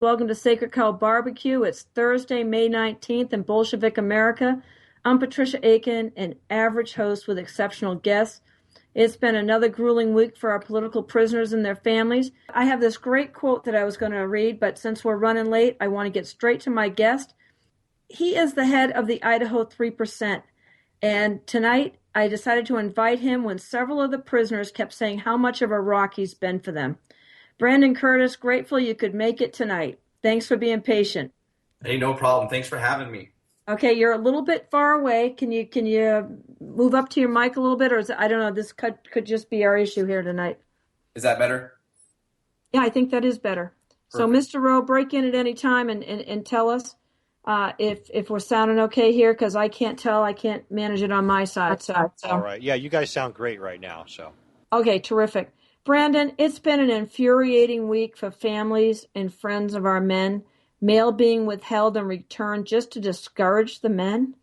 Welcome to Sacred Cow BBQ. It's Thursday, May 19th in Bolshevik America. I'm Patricia Aiken, an average host with exceptional guests. It's been another grueling week for our political prisoners and their families. I have this great quote that I was going to read, but since we're running late, I want to get straight to my guest. He is the head of the Idaho 3%, and tonight I decided to invite him when several of the prisoners kept saying how much of a rock he's been for them. Brandon Curtis, grateful you could make it tonight. Thanks for being patient. Hey, no problem. Thanks for having me. Okay, you're a little bit far away. Can you move up to your mic a little bit, or is it, I don't know, this could just be our issue here tonight. Is that better? Yeah, I think that is better. Perfect. So, Mr. Rowe, break in at any time and tell us if we're sounding okay here, because I can't tell. I can't manage it on my side. So. All right. Yeah, you guys sound great right now. So. Okay, terrific. Brandon, it's been an infuriating week for families and friends of our men. Mail being withheld and returned just to discourage the men.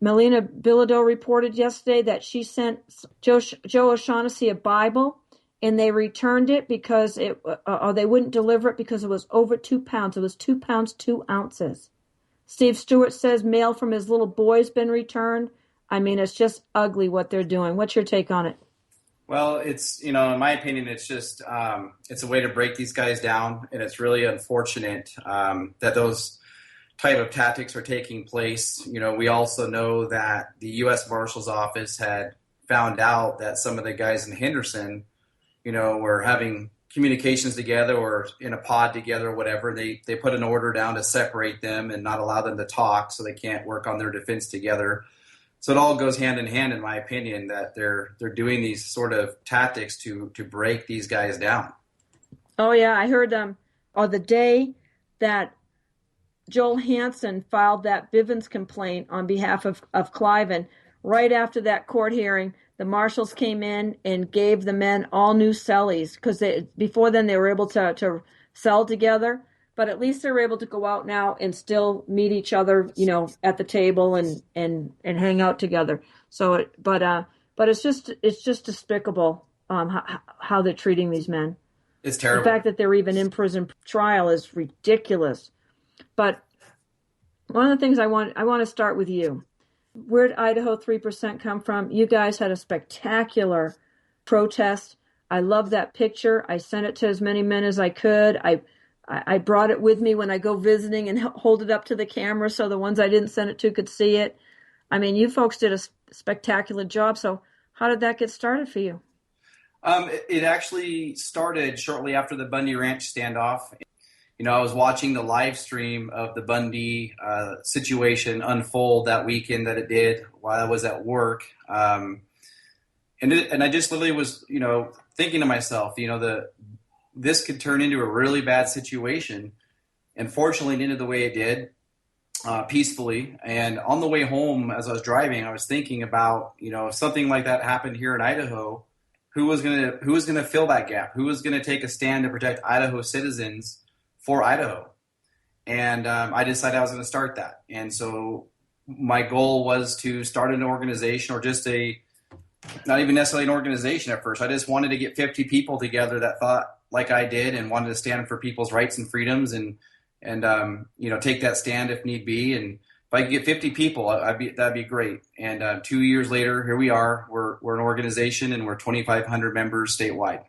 Melina Bilodeau reported yesterday that she sent Joe O'Shaughnessy a Bible, and they returned it because or they wouldn't deliver it because it was over 2 pounds. It was 2 pounds, 2 ounces. Steve Stewart says mail from his little boy's been returned. I mean, it's just ugly what they're doing. What's your take on it? Well, it's, in my opinion, it's just, it's a way to break these guys down. And it's really unfortunate that those type of tactics are taking place. We also know that the U.S. Marshal's Office had found out that some of the guys in Henderson, were having communications together or in a pod together or whatever. They put an order down to separate them and not allow them to talk so they can't work on their defense together. So it all goes hand in hand, in my opinion, that they're doing these sort of tactics to break these guys down. Oh, yeah. I heard the day that Joel Hansen filed that Bivens complaint on behalf of Cliven, right after that court hearing, the marshals came in and gave the men all new cellies because before then they were able to cell together. But at least they're able to go out now and still meet each other, at the table and hang out together. So, but it's just despicable how they're treating these men. It's terrible. The fact that they're even in prison trial is ridiculous. But one of the things I want to start with you. Where did Idaho 3% come from? You guys had a spectacular protest. I love that picture. I sent it to as many men as I could. I brought it with me when I go visiting and hold it up to the camera so the ones I didn't send it to could see it. I mean, you folks did a spectacular job. So how did that get started for you? It actually started shortly after the Bundy Ranch standoff. I was watching the live stream of the Bundy situation unfold that weekend that it did while I was at work. And I just literally was, thinking to myself, this could turn into a really bad situation. And fortunately, it ended the way it did, peacefully. And on the way home, as I was driving, I was thinking about, if something like that happened here in Idaho, who was gonna fill that gap? Who was gonna take a stand to protect Idaho citizens for Idaho? And I decided I was going to start that. And so my goal was to start an organization, or just not even necessarily an organization at first. I just wanted to get 50 people together that thought like I did and wanted to stand for people's rights and freedoms and take that stand if need be. And if I could get 50 people, that'd be great. And 2 years later, here we are. We're an organization, and we're 2,500 members statewide.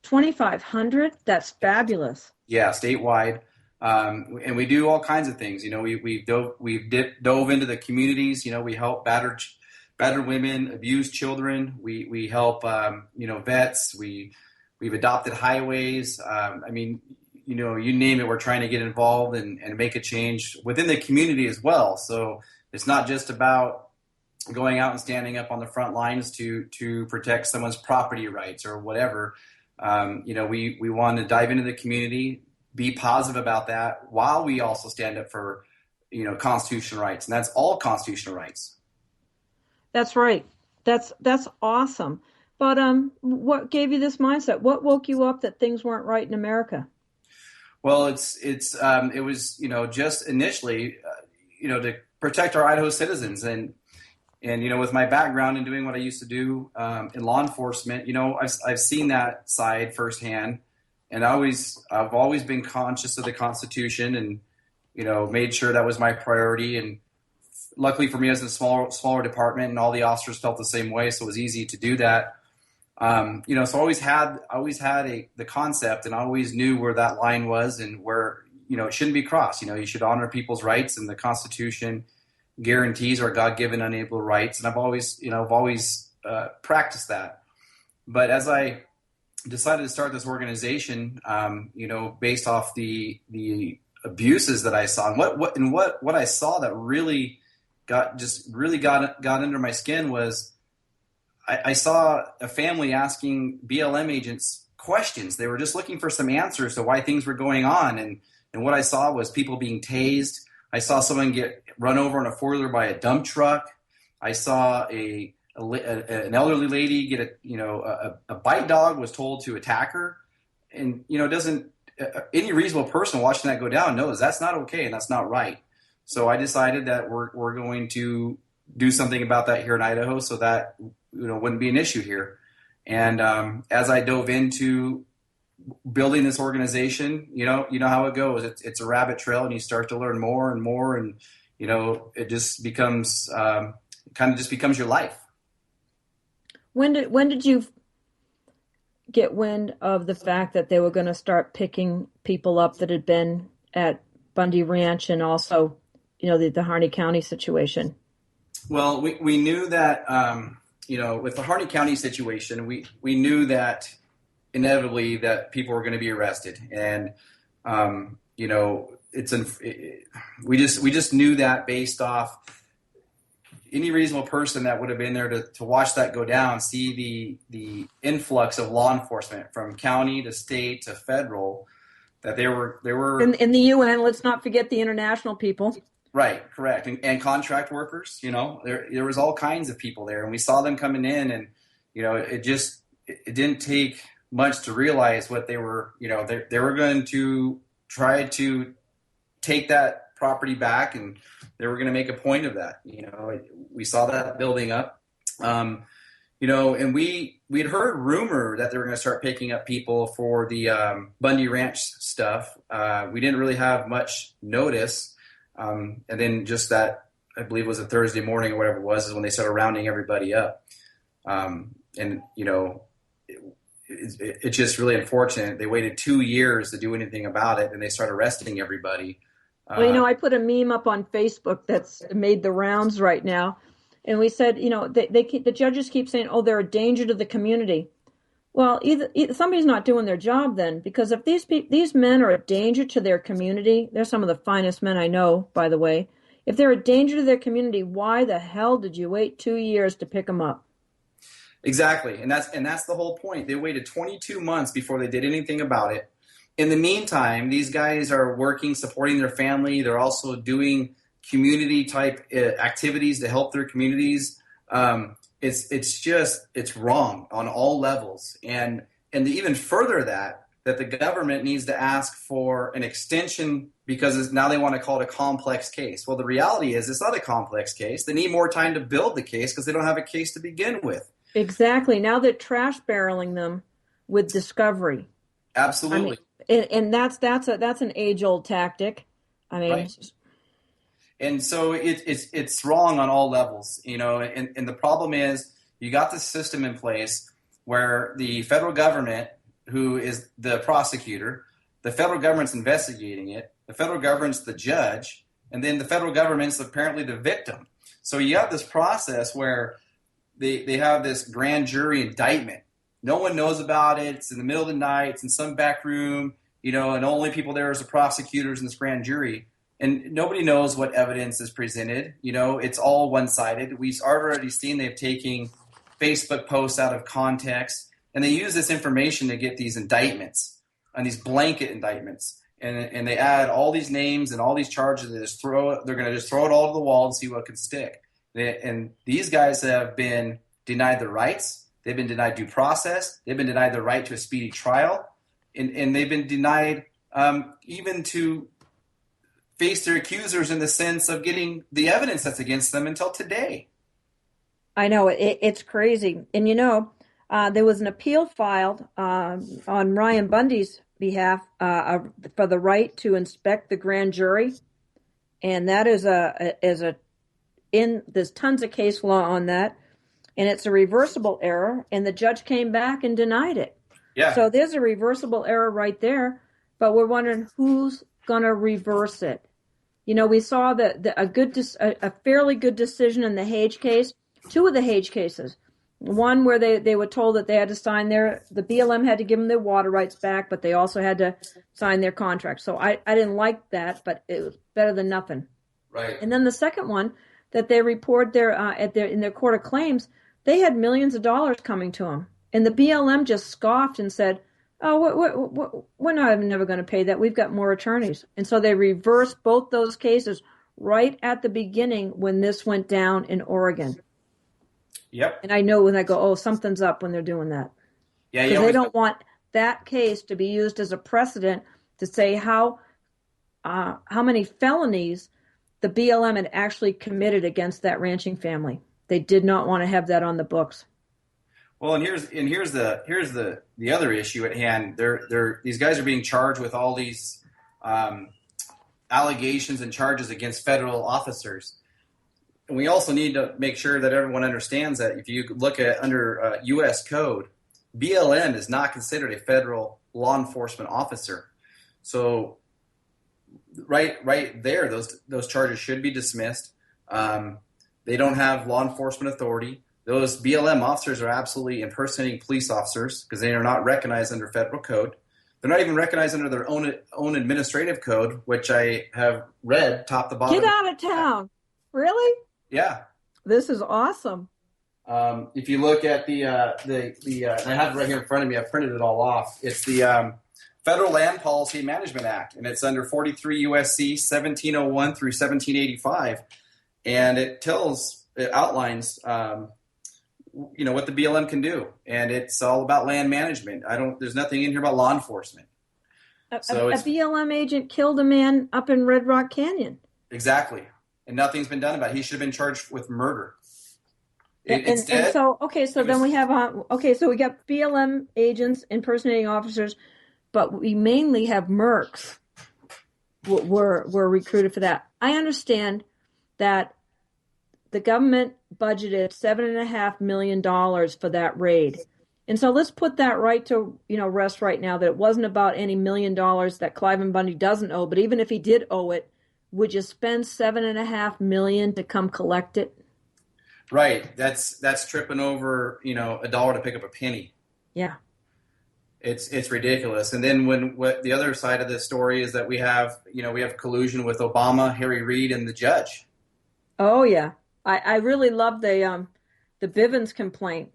2,500? That's fabulous. Yeah, statewide. And we do all kinds of things. We've dove into the communities. We help battered women, abused children. We help, vets. We've adopted highways. You name it, we're trying to get involved and make a change within the community as well. So it's not just about going out and standing up on the front lines to protect someone's property rights or whatever. We want to dive into the community, be positive about that, while we also stand up for, constitutional rights. And that's all constitutional rights. That's right. That's awesome. But what gave you this mindset? What woke you up that things weren't right in America? Well, it was, just initially, to protect our Idaho citizens. And with my background in doing what I used to do in law enforcement, I've seen that side firsthand. and I've always been conscious of the Constitution, and made sure that was my priority. And luckily for me, I was in a smaller department, and all the officers felt the same way, so it was easy to do that. So I always had the concept, and I always knew where that line was, and where it shouldn't be crossed. You should honor people's rights, and the Constitution guarantees our God-given unalienable rights, and I've always practiced that. But as I decided to start this organization, based off the abuses that I saw, and what I saw that really got under my skin was I saw a family asking BLM agents questions. They were just looking for some answers to why things were going on, and what I saw was people being tased. I saw someone get run over in a four-wheeler by a dump truck. I saw an elderly lady get a bite dog was told to attack her, and doesn't any reasonable person watching that go down knows that's not okay and that's not right. So I decided that we're going to do something about that here in Idaho, so that wouldn't be an issue here. And as I dove into building this organization, you know how it goes. It's a rabbit trail, and you start to learn more and more, and it just becomes becomes your life. When did you get wind of the fact that they were going to start picking people up that had been at Bundy Ranch, and also the Harney County situation? Well, we knew that with the Harney County situation, we knew that inevitably that people were going to be arrested, and we just knew that based off any reasonable person that would have been there to watch that go down, see the influx of law enforcement from county to state to federal, that they were in the UN. Let's not forget the international people. Right, correct, and contract workers. There was all kinds of people there, and we saw them coming in, and it didn't take much to realize what they were. They were going to try to take that property back, and they were going to make a point of that. We saw that building up, and we'd heard rumor that they were going to start picking up people for the Bundy Ranch stuff. We didn't really have much notice. And then just that, I believe it was a Thursday morning or whatever it was, is when they started rounding everybody up. It's just really unfortunate. They waited 2 years to do anything about it, and they started arresting everybody. Well, I put a meme up on Facebook that's made the rounds right now. And we said, the judges keep saying, oh, they're a danger to the community. Well, either somebody's not doing their job then, because if these men are a danger to their community, they're some of the finest men I know, by the way. If they're a danger to their community, why the hell did you wait 2 years to pick them up? Exactly, and that's the whole point. They waited 22 months before they did anything about it. In the meantime, these guys are working, supporting their family. They're also doing community type activities to help their communities. It's wrong on all levels, and even further that the government needs to ask for an extension because now they want to call it a complex case. Well, the reality is it's not a complex case. They need more time to build the case because they don't have a case to begin with. Exactly. Now they're trash barreling them with discovery. Absolutely. And that's an age-old tactic. Right. And so it's wrong on all levels, and the problem is you got this system in place where the federal government, who is the prosecutor, the federal government's investigating it, the federal government's the judge, and then the federal government's apparently the victim. So you have this process where they have this grand jury indictment. No one knows about it. It's in the middle of the night. It's in some back room, and the only people there is the prosecutors and this grand jury. And nobody knows what evidence is presented. It's all one-sided. We've already seen they've taken Facebook posts out of context, and they use this information to get these indictments and these blanket indictments. And they add all these names and all these charges. They're going to just throw it all to the wall and see what can stick. And these guys have been denied their rights. They've been denied due process. They've been denied the right to a speedy trial. And they've been denied even to face their accusers in the sense of getting the evidence that's against them until today. I know it's crazy. And there was an appeal filed on Ryan Bundy's behalf for the right to inspect the grand jury, and that is there's tons of case law on that, and it's a reversible error, and the judge came back and denied it. Yeah. So there's a reversible error right there, but we're wondering who's going to reverse it. We saw a fairly good decision in the Hage case, two of the Hage cases. One where they were told that they had to sign the BLM had to give them their water rights back, but they also had to sign their contract. So I didn't like that, but it was better than nothing. Right. And then the second one that they report in their court of claims, they had millions of dollars coming to them. And the BLM just scoffed and said, oh, we're never going to pay that. We've got more attorneys. And so they reversed both those cases right at the beginning when this went down in Oregon. Yep. And I know when I go, oh, something's up when they're doing that. Yeah. Because they don't want that case to be used as a precedent to say how many felonies the BLM had actually committed against that ranching family. They did not want to have that on the books. Well, and here's the other issue at hand. These guys are being charged with all these allegations and charges against federal officers. And we also need to make sure that everyone understands that if you look at under U.S. code, BLM is not considered a federal law enforcement officer. So right there, those charges should be dismissed. They don't have law enforcement authority. Those BLM officers are absolutely impersonating police officers because they are not recognized under federal code. They're not even recognized under their own administrative code, which I have read top to bottom. Get out of town. Really? Yeah. This is awesome. If you look at the I have it right here in front of me. I've printed it all off. It's the Federal Land Policy Management Act, and it's under 43 USC 1701 through 1785, and it outlines what the BLM can do, and it's all about land management. There's nothing in here about law enforcement. A BLM agent killed a man up in Red Rock Canyon. Exactly, and nothing's been done about it. He should have been charged with murder. Then we have so we got BLM agents impersonating officers, but we mainly have mercs were recruited for that. I understand that the government budgeted $7.5 million for that raid. And so let's put that right to rest right now, that it wasn't about any $1 million that Cliven Bundy doesn't owe, but even if he did owe it, would you spend $7.5 million to come collect it? Right. That's tripping over, a dollar to pick up a penny. Yeah. It's ridiculous. And then what the other side of this story is that we have collusion with Obama, Harry Reid, and the judge. Oh yeah. I really love the Bivens complaint.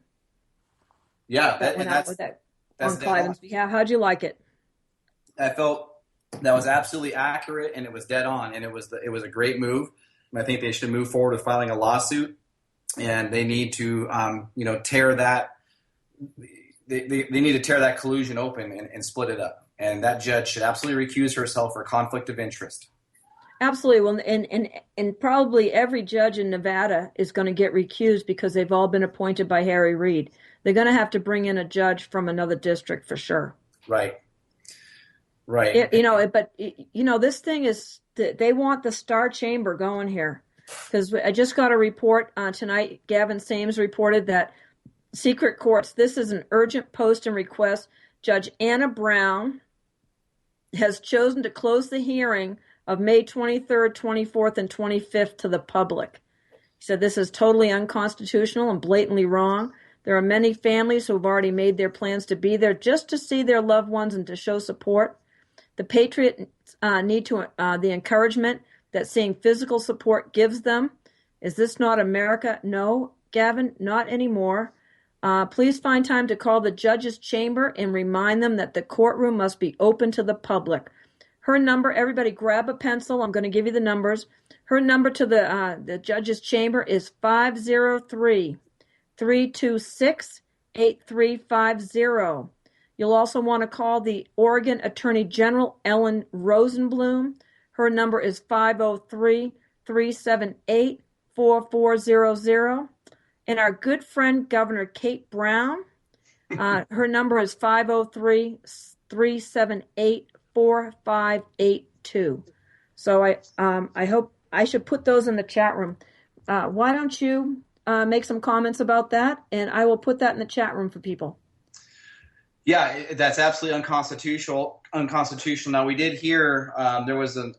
Yeah, that went out with that on Cliven's behalf. How'd you like it? I felt that was absolutely accurate, and it was dead on, and it was a great move. And I think they should move forward with filing a lawsuit, and they need to tear that. They need to tear that collusion open and split it up. And that judge should absolutely recuse herself for conflict of interest. Absolutely. Well, and probably every judge in Nevada is going to get recused because they've all been appointed by Harry Reid. They're going to have to bring in a judge from another district for sure. Right. This thing is, they want the Star Chamber going here. Because I just got a report tonight. Gavin Sames reported that secret courts, this is an urgent post and request. Judge Anna Brown has chosen to close the hearing of May 23rd, 24th, and 25th to the public. He said this is totally unconstitutional and blatantly wrong. There are many families who have already made their plans to be there just to see their loved ones and to show support. The Patriots need the encouragement that seeing physical support gives them. Is this not America? No, Gavin, not anymore. Please find time to call the judge's chamber and remind them that the courtroom must be open to the public. Her number, everybody grab a pencil. I'm going to give you the numbers. Her number to the judge's chamber is 503-326-8350. You'll also want to call the Oregon Attorney General, Ellen Rosenblum. Her number is 503-378-4400. And our good friend, Governor Kate Brown, her number is 503 378-4582. So I hope I should put those in the chat room. Why don't you make some comments about that, and I will put that in the chat room for people. Yeah, that's absolutely unconstitutional. Now, we did hear there was an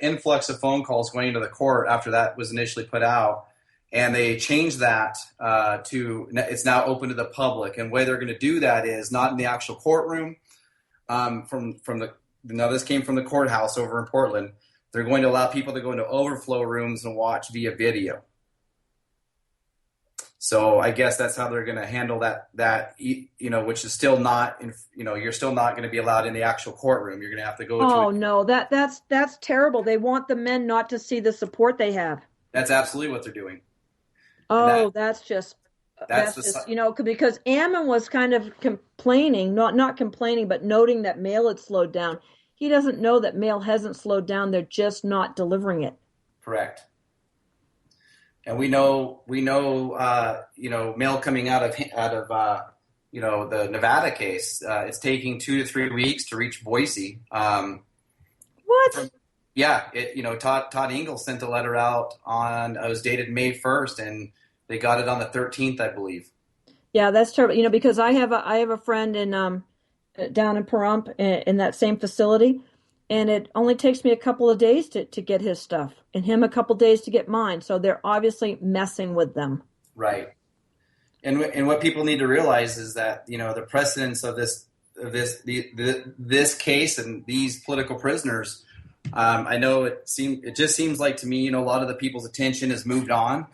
influx of phone calls going into the court after that was initially put out, and they changed that to it's now open to the public. And the way they're going to do that is not in the actual courtroom. This came from the courthouse over in Portland. They're going to allow people to go into overflow rooms and watch via video. So I guess that's how they're going to handle that, which is still not, you're still not going to be allowed in the actual courtroom. You're going to have to go to. Oh, no, that's terrible. They want the men not to see the support they have. That's absolutely what they're doing. Oh, that's just, because Ammon was kind of complaining, not complaining, but noting that mail had slowed down. He doesn't know that mail hasn't slowed down. They're just not delivering it. Correct. And we know, mail coming out of the Nevada case. It's taking 2 to 3 weeks to reach Boise. What? Todd Engel sent a letter out it was dated May 1st, and they got it on the 13th, I believe. Yeah, that's terrible. Because I have a friend in down in Pahrump in that same facility. And it only takes me a couple of days to get his stuff, and him a couple of days to get mine. So they're obviously messing with them. Right. And what people need to realize is that, the precedence of this case and these political prisoners, I know it just seems like to me, a lot of the people's attention has moved on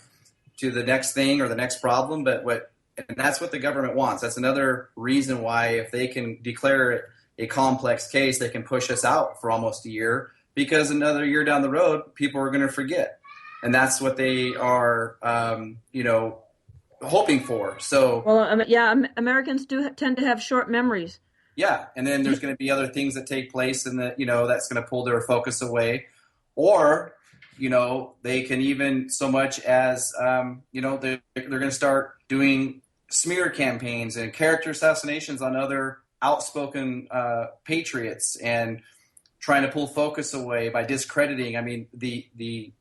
to the next thing or the next problem. And that's what the government wants. That's another reason why, if they can declare it a complex case, they can push us out for almost a year, because another year down the road, people are going to forget. And that's what they are, hoping for. So, Americans do tend to have short memories. Yeah. And then there's going to be other things that take place, and that, that's going to pull their focus away. Or, they can even so much as, they're going to start doing smear campaigns and character assassinations on other outspoken patriots, and trying to pull focus away by discrediting. I mean, the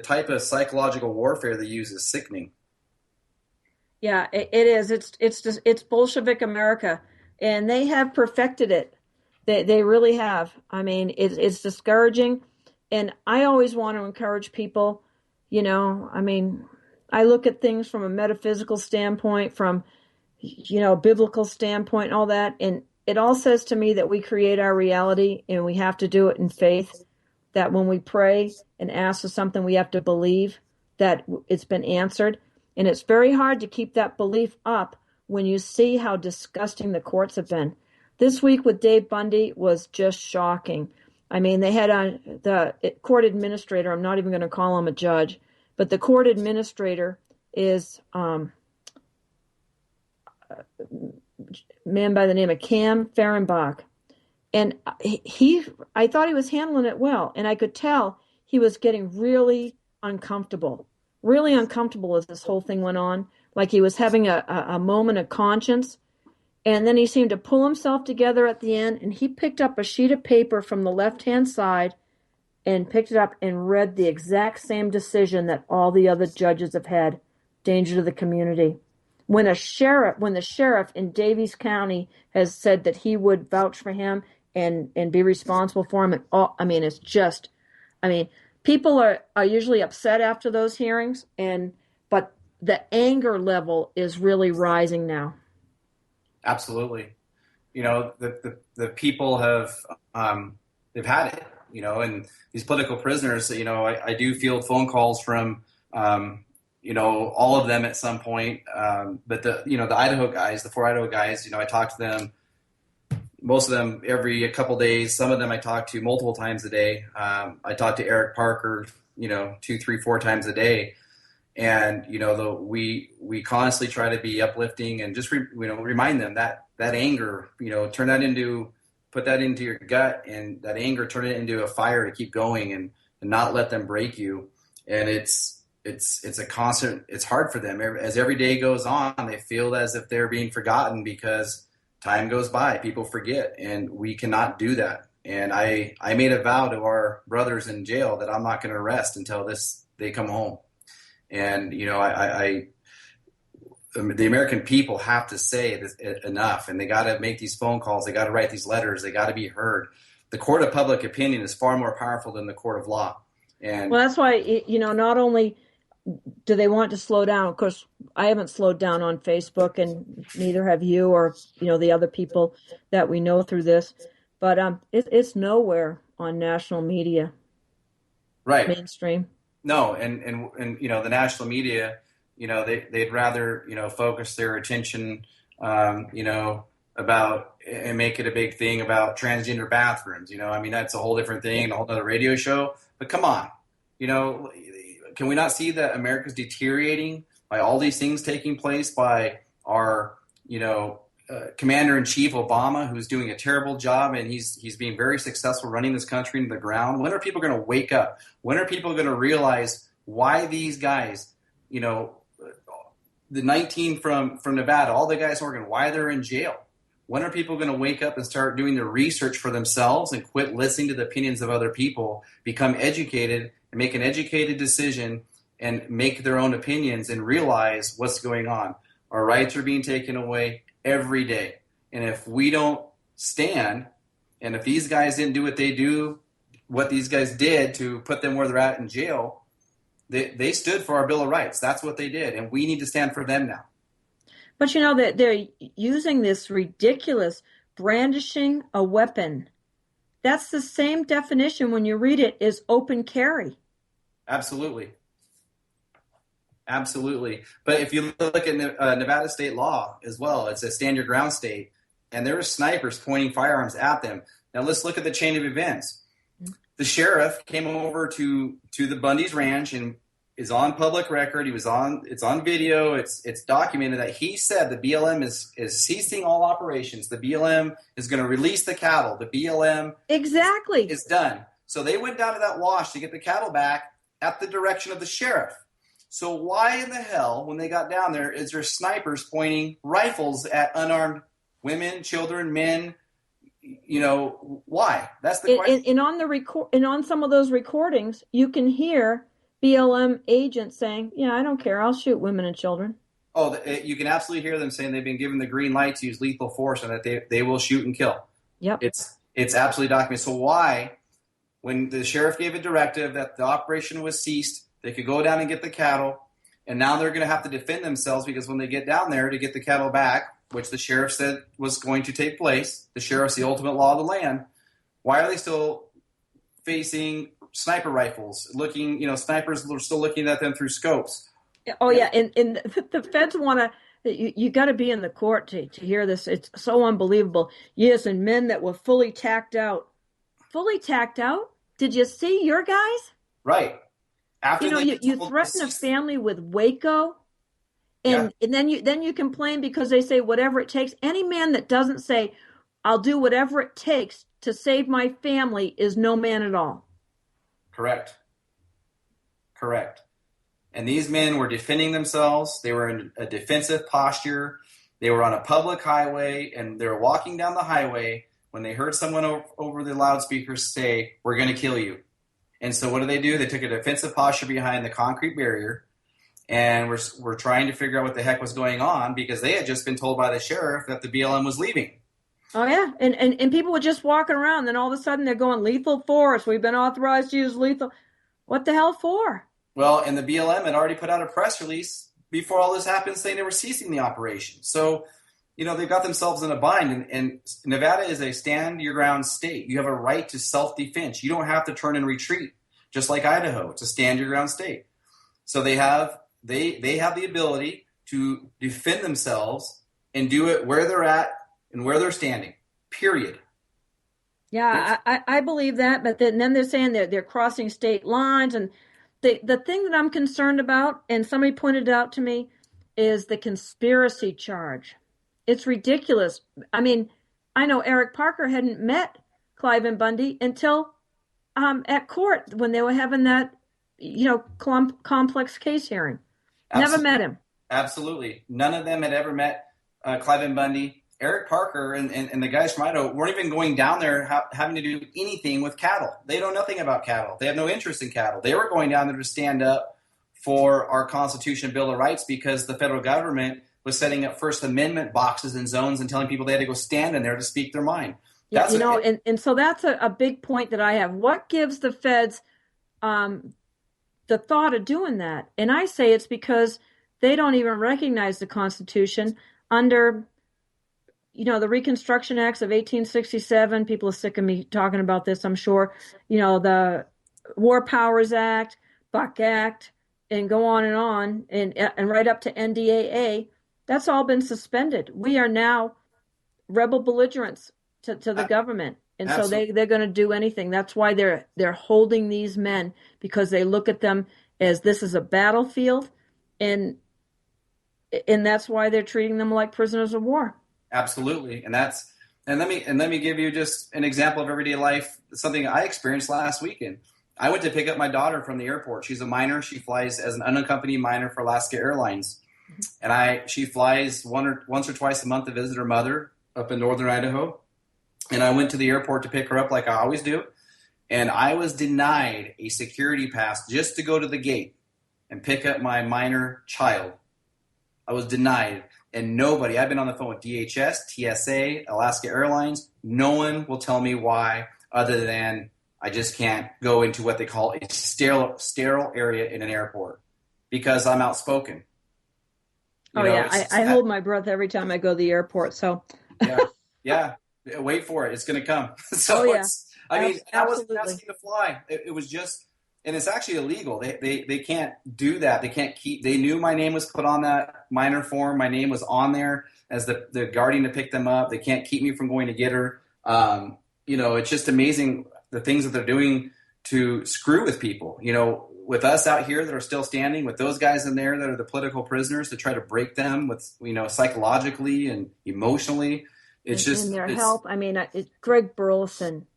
type of psychological warfare they use is sickening. Yeah, it is. It's Bolshevik America, and they have perfected it. They really have. I mean, it's discouraging, and I always want to encourage people. I look at things from a metaphysical standpoint, from biblical standpoint, and all that, and it all says to me that we create our reality, and we have to do it in faith. That when we pray and ask for something, we have to believe that it's been answered. And it's very hard to keep that belief up when you see how disgusting the courts have been. This week with Dave Bundy was just shocking. I mean, they had the court administrator, I'm not even going to call him a judge, but the court administrator is a man by the name of Cam Fehrenbach. And I thought he was handling it well. And I could tell he was getting really uncomfortable as this whole thing went on. Like he was having a moment of conscience. And then he seemed to pull himself together at the end. And he picked up a sheet of paper from the left-hand side and picked it up and read the exact same decision that all the other judges have had. Danger to the community. When the sheriff in Daviess County has said that he would vouch for him and be responsible for him, people are usually upset after those hearings, but the anger level is really rising now. Absolutely. The people have they've had it, and these political prisoners, I do field phone calls from all of them at some point. But the Idaho guys, the 4 Idaho guys, I talk to them, most of them every a couple days. Some of them I talk to multiple times a day. I talk to Eric Parker, 2, 3, 4 times a day. And, we constantly try to be uplifting and just, remind them that anger, put that into your gut, and that anger, turn it into a fire to keep going and not let them break you. And it's a constant, it's hard for them. As every day goes on, they feel as if they're being forgotten because time goes by, people forget, and we cannot do that. And I made a vow to our brothers in jail that I'm not going to rest until they come home. And the American people have to say this, enough, and they got to make these phone calls. They got to write these letters. They got to be heard. The court of public opinion is far more powerful than the court of law. And well, that's why, not only do they want to slow down? Of course, I haven't slowed down on Facebook, and neither have you or, the other people that we know through this. But it's nowhere on national media, right, mainstream. No, and the national media, they'd rather focus their attention, about and make it a big thing about transgender bathrooms. That's a whole different thing, a whole other radio show. But come on, can we not see that America's deteriorating by all these things taking place by our, Commander-in-Chief Obama, who's doing a terrible job, and he's being very successful running this country into the ground? When are people going to wake up? When are people going to realize why these guys, the 19 from Nevada, all the guys in Oregon, why they're in jail? When are people going to wake up and start doing their research for themselves and quit listening to the opinions of other people, become educated, and make an educated decision and make their own opinions and realize what's going on? Our rights are being taken away every day. And if we don't stand, and if these guys didn't do what these guys did to put them where they're at in jail, they stood for our Bill of Rights. That's what they did. And we need to stand for them now. But that they're using this ridiculous brandishing a weapon. That's the same definition when you read it is open carry. Absolutely. Absolutely. But if you look at Nevada state law as well, it's a stand your ground state, and there are snipers pointing firearms at them. Now let's look at the chain of events. The sheriff came over to the Bundy's ranch and is on public record. It's on video. It's documented that he said the BLM is ceasing all operations. The BLM is going to release the cattle. The BLM exactly is done. So they went down to that wash to get the cattle back at the direction of the sheriff. So why in the hell, when they got down there, is there snipers pointing rifles at unarmed women, children, men? Why? That's the question. And on some of those recordings, you can hear BLM agents saying, I don't care. I'll shoot women and children. Oh, you can absolutely hear them saying they've been given the green light to use lethal force and that they will shoot and kill. Yep. It's absolutely documented. So why, when the sheriff gave a directive that the operation was ceased, they could go down and get the cattle, and now they're going to have to defend themselves because when they get down there to get the cattle back, which the sheriff said was going to take place, the sheriff's the ultimate law of the land, why are they still facing sniper rifles, snipers are still looking at them through scopes? Oh, yeah, and the feds want to, you got to be in the court to hear this. It's so unbelievable. Yes, and men that were fully tacked out. Fully tacked out? Did you see your guys? Right. After you threaten a family with Waco, and then you complain because they say whatever it takes. Any man that doesn't say, I'll do whatever it takes to save my family is no man at all. Correct. And these men were defending themselves. They were in a defensive posture. They were on a public highway, and they were walking down the highway when they heard someone over the loudspeakers say, "We're going to kill you." And so what do? They took a defensive posture behind the concrete barrier, and we're trying to figure out what the heck was going on because they had just been told by the sheriff that the BLM was leaving. Oh, yeah. And people were just walking around. Then all of a sudden they're going, lethal force. We've been authorized to use lethal. What the hell for? Well, and the BLM had already put out a press release before all this happened saying they were ceasing the operation. So, they've got themselves in a bind. And Nevada is a stand-your-ground state. You have a right to self-defense. You don't have to turn and retreat, just like Idaho. It's a stand-your-ground state. So they have the ability to defend themselves and do it where they're at and where they're standing, period. Yeah, I believe that. But then they're saying they're crossing state lines. And the thing that I'm concerned about, and somebody pointed it out to me, is the conspiracy charge. It's ridiculous. I mean, I know Eric Parker hadn't met Cliven Bundy until at court when they were having that, complex case hearing. Never met him. Absolutely. None of them had ever met Cliven Bundy. Eric Parker and the guys from Idaho weren't even going down there having to do anything with cattle. They know nothing about cattle. They have no interest in cattle. They were going down there to stand up for our Constitution and Bill of Rights because the federal government was setting up First Amendment boxes and zones and telling people they had to go stand in there to speak their mind. That's and so that's a big point that I have. What gives the feds the thought of doing that? And I say it's because they don't even recognize the Constitution under, the Reconstruction Acts of 1867. People are sick of me talking about this, I'm sure. The War Powers Act, Buck Act, and go on, and right up to NDAA. That's all been suspended. We are now rebel belligerents to the government. And Absolutely. So they're going to do anything. That's why they're holding these men, because they look at them as this is a battlefield, and that's why they're treating them like prisoners of war. Absolutely. And let me give you just an example of everyday life, something I experienced last weekend. I went to pick up my daughter from the airport. She's a minor. She flies as an unaccompanied minor for Alaska Airlines. And she flies once or twice a month to visit her mother up in northern Idaho. And I went to the airport to pick her up like I always do. And I was denied a security pass just to go to the gate and pick up my minor child. I was denied. And I've been on the phone with DHS, TSA, Alaska Airlines. No one will tell me why, other than I just can't go into what they call a sterile area in an airport because I'm outspoken. I hold my breath every time I go to the airport. So yeah. Wait for it. It's going to come. I wasn't asking to fly. It was just, and it's actually illegal. They can't do that. They can't they knew my name was put on that minor form. My name was on there as the guardian to pick them up. They can't keep me from going to get her. It's just amazing the things that they're doing to screw with people. With us out here that are still standing, with those guys in there that are the political prisoners, to try to break them with, psychologically and emotionally. It's just in their help. I mean, Greg Burleson,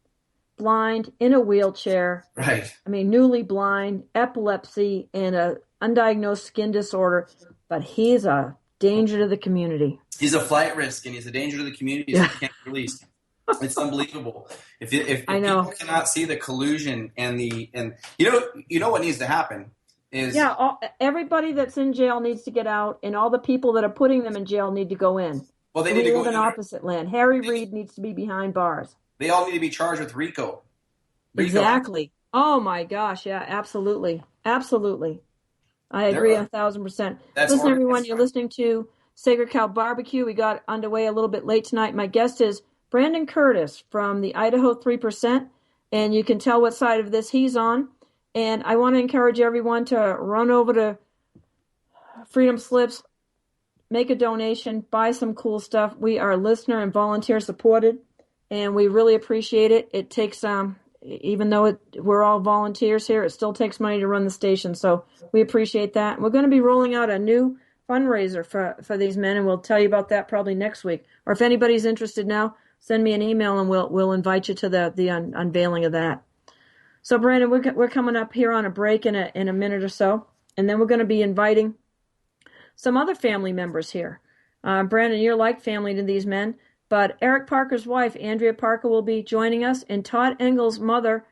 blind, in a wheelchair. Right. I mean, newly blind, epilepsy, and a undiagnosed skin disorder, but he's a danger to the community. He's a flight risk, and he's a danger to the community, so he can't be released. It's unbelievable. If people cannot see the collusion and what needs to happen is everybody that's in jail needs to get out, and all the people that are putting them in jail need to go in. Well, they need to go in opposite land. Harry Reid needs to be behind bars. They all need to be charged with RICO. Exactly. Oh my gosh, yeah, absolutely. I agree 1,000%. Listen, everyone, you're listening to Sacred Cow Barbecue. We got underway a little bit late tonight. My guest is Brandon Curtis from the Idaho 3%, and you can tell what side of this he's on. And I want to encourage everyone to run over to Freedom Slips, make a donation, buy some cool stuff. We are listener and volunteer supported, and we really appreciate it. It takes, even though we're all volunteers here, it still takes money to run the station. So we appreciate that. We're going to be rolling out a new fundraiser for these men, and we'll tell you about that probably next week. Or if anybody's interested now, send me an email and we'll invite you to the unveiling of that. So Brandon, we're coming up here on a break in a minute or so, and then we're going to be inviting some other family members here. Brandon, you're like family to these men, but Eric Parker's wife, Andrea Parker, will be joining us, and Todd Engel's mother,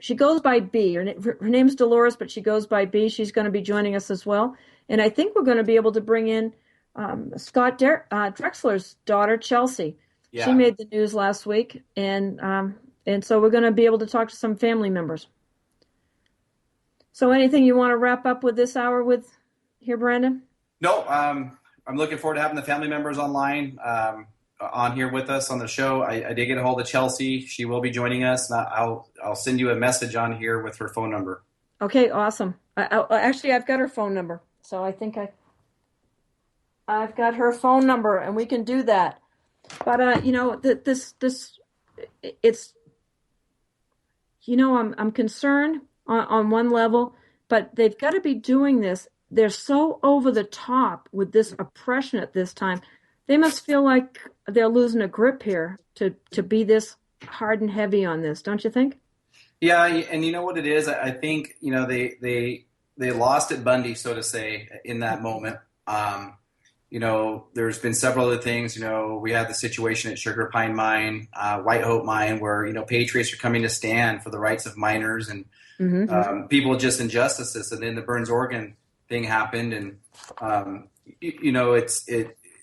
she goes by B. Her name's Dolores, but she goes by B. She's going to be joining us as well. And I think we're going to be able to bring in Scott Drexler's daughter, Chelsea. Yeah. She made the news last week, and so we're going to be able to talk to some family members. So anything you want to wrap up with this hour with here, Brandon? No, I'm looking forward to having the family members online on here with us on the show. I did get a hold of Chelsea. She will be joining us. And I'll send you a message on here with her phone number. Okay, awesome. Actually, I've got her phone number, so I think I've got her phone number, and we can do that. But it's I'm concerned on one level, but they've got to be doing this. They're so over the top with this oppression at this time. They must feel like they're losing a grip here to be this hard and heavy on this, don't you think? Yeah, and you know what it is? I think, they lost at Bundy, so to say, in that moment. there's been several other things. We had the situation at Sugar Pine Mine, White Hope Mine, where, patriots are coming to stand for the rights of miners and people just injustices. And then the Burns, Oregon thing happened. And,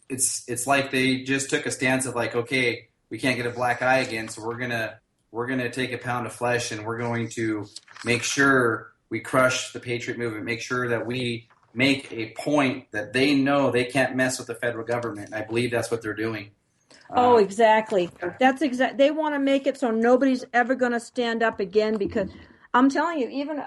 it's like they just took a stance of like, okay, we can't get a black eye again. So we're going to take a pound of flesh and we're going to make sure we crush the patriot movement, make sure that we make a point that they know they can't mess with the federal government. And I believe that's what they're doing. Oh, exactly. That's exact. They want to make it so nobody's ever going to stand up again, because I'm telling you, even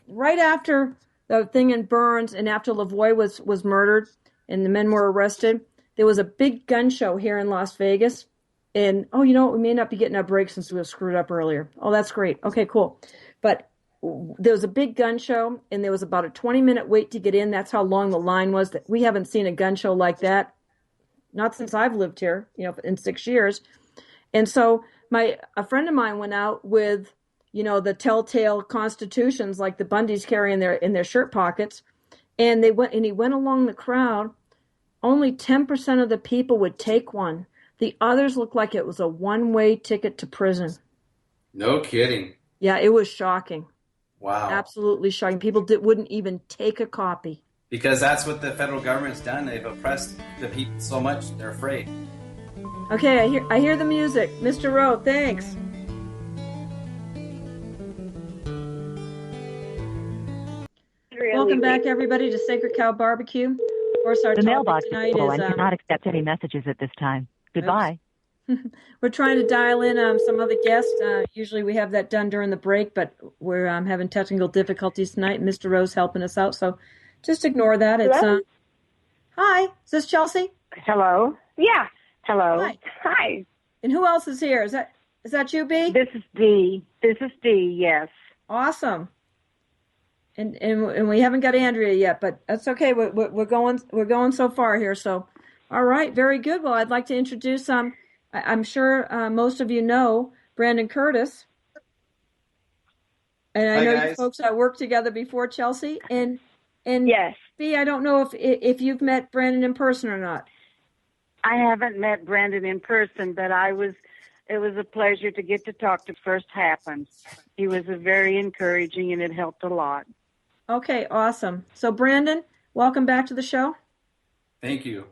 right after the thing in Burns and after Lavoie was murdered and the men were arrested, there was a big gun show here in Las Vegas. And, we may not be getting our break since we were screwed up earlier. Oh, that's great. Okay, cool. But there was a big gun show, and there was about a 20-minute wait to get in. That's how long the line was. That we haven't seen a gun show like that, not since I've lived here, in 6 years. And so a friend of mine went out with, the telltale constitutions like the Bundys carry in their shirt pockets, and he went along the crowd. Only 10% of the people would take one. The others looked like it was a one-way ticket to prison. No kidding. Yeah, it was shocking. Wow. Absolutely shocking. People wouldn't even take a copy. Because that's what the federal government's done. They've oppressed the people so much, they're afraid. Okay, I hear the music. Mr. Rowe, thanks. Welcome back, everybody, to Sacred Cow Barbecue. Of course, our the topic mailbox tonight is full is... and cannot accept any messages at this time. Goodbye. We're trying to dial in some other guests. Usually we have that done during the break, but we're having technical difficulties tonight. Mr. Rowe's helping us out, so just ignore that. Hello? It's Hi, is this Chelsea? Hello. Yeah. Hello. Hi. Hi. And who else is here? Is that you, B? This is Dee. Yes. Awesome. And we haven't got Andrea yet, but that's okay. We're going so far here. So, all right, very good. Well, I'd like to introduce I'm sure most of you know Brandon Curtis, and I Hi, know guys. you folks worked together before, Chelsea. And Yes. B, I don't know if you've met Brandon in person or not. I haven't met Brandon in person, but it was a pleasure to get to talk to first happened. He was very encouraging, and it helped a lot. Okay, awesome. So, Brandon, welcome back to the show. Thank you.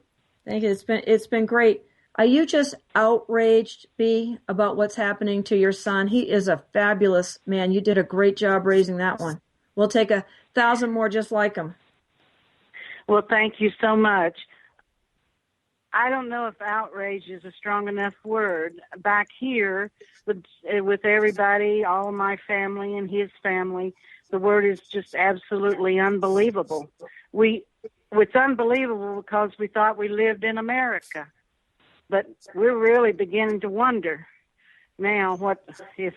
Thank you. It's been great. Are you just outraged, B, about what's happening to your son? He is a fabulous man. You did a great job raising that one. We'll take 1,000 more just like him. Well, thank you so much. I don't know if outrage is a strong enough word. Back here, with everybody, all of my family and his family, the word is just absolutely unbelievable. It's unbelievable because we thought we lived in America. But we're really beginning to wonder now what if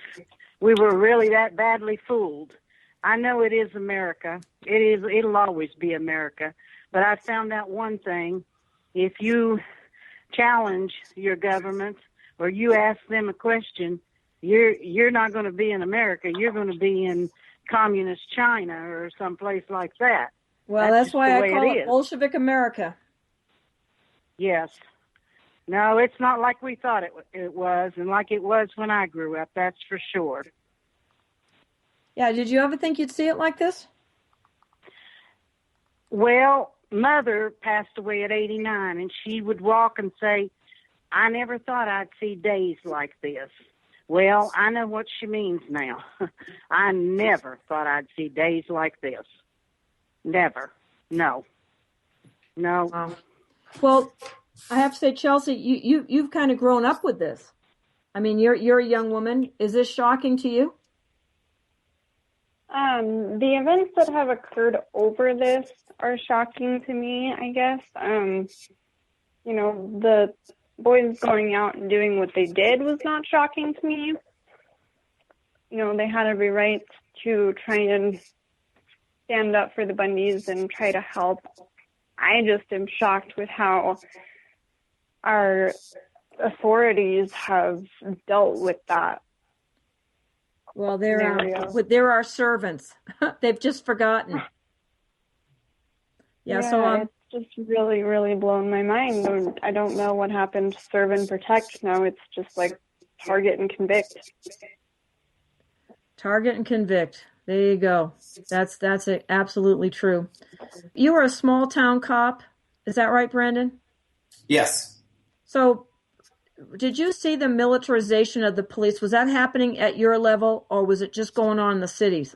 we were really that badly fooled. I know it is America. It'll always be America. But I found out one thing. If you challenge your government or you ask them a question, you're not going to be in America. You're going to be in communist China or someplace like that. Well, that's why I call it is. Bolshevik America. Yes. No, it's not like we thought it was, and like it was when I grew up, that's for sure. Yeah, did you ever think you'd see it like this? Well, Mother passed away at 89, and she would walk and say, I never thought I'd see days like this. Well, I know what she means now. I never thought I'd see days like this. Never. No. Well, I have to say, Chelsea, you've kind of grown up with this. I mean, you're a young woman. Is this shocking to you? The events that have occurred over this are shocking to me, I guess. The boys going out and doing what they did was not shocking to me. They had every right to try and stand up for the Bundys and try to help. I just am shocked with how our authorities have dealt with that. Well, they're our servants. They've just forgotten. Yeah, so it's just really, really blown my mind. And I don't know what happened to serve and protect. Now it's just like target and convict. Target and convict. There you go. That's absolutely true. You were a small town cop. Is that right, Brandon? Yes. So did you see the militarization of the police? Was that happening at your level, or was it just going on in the cities?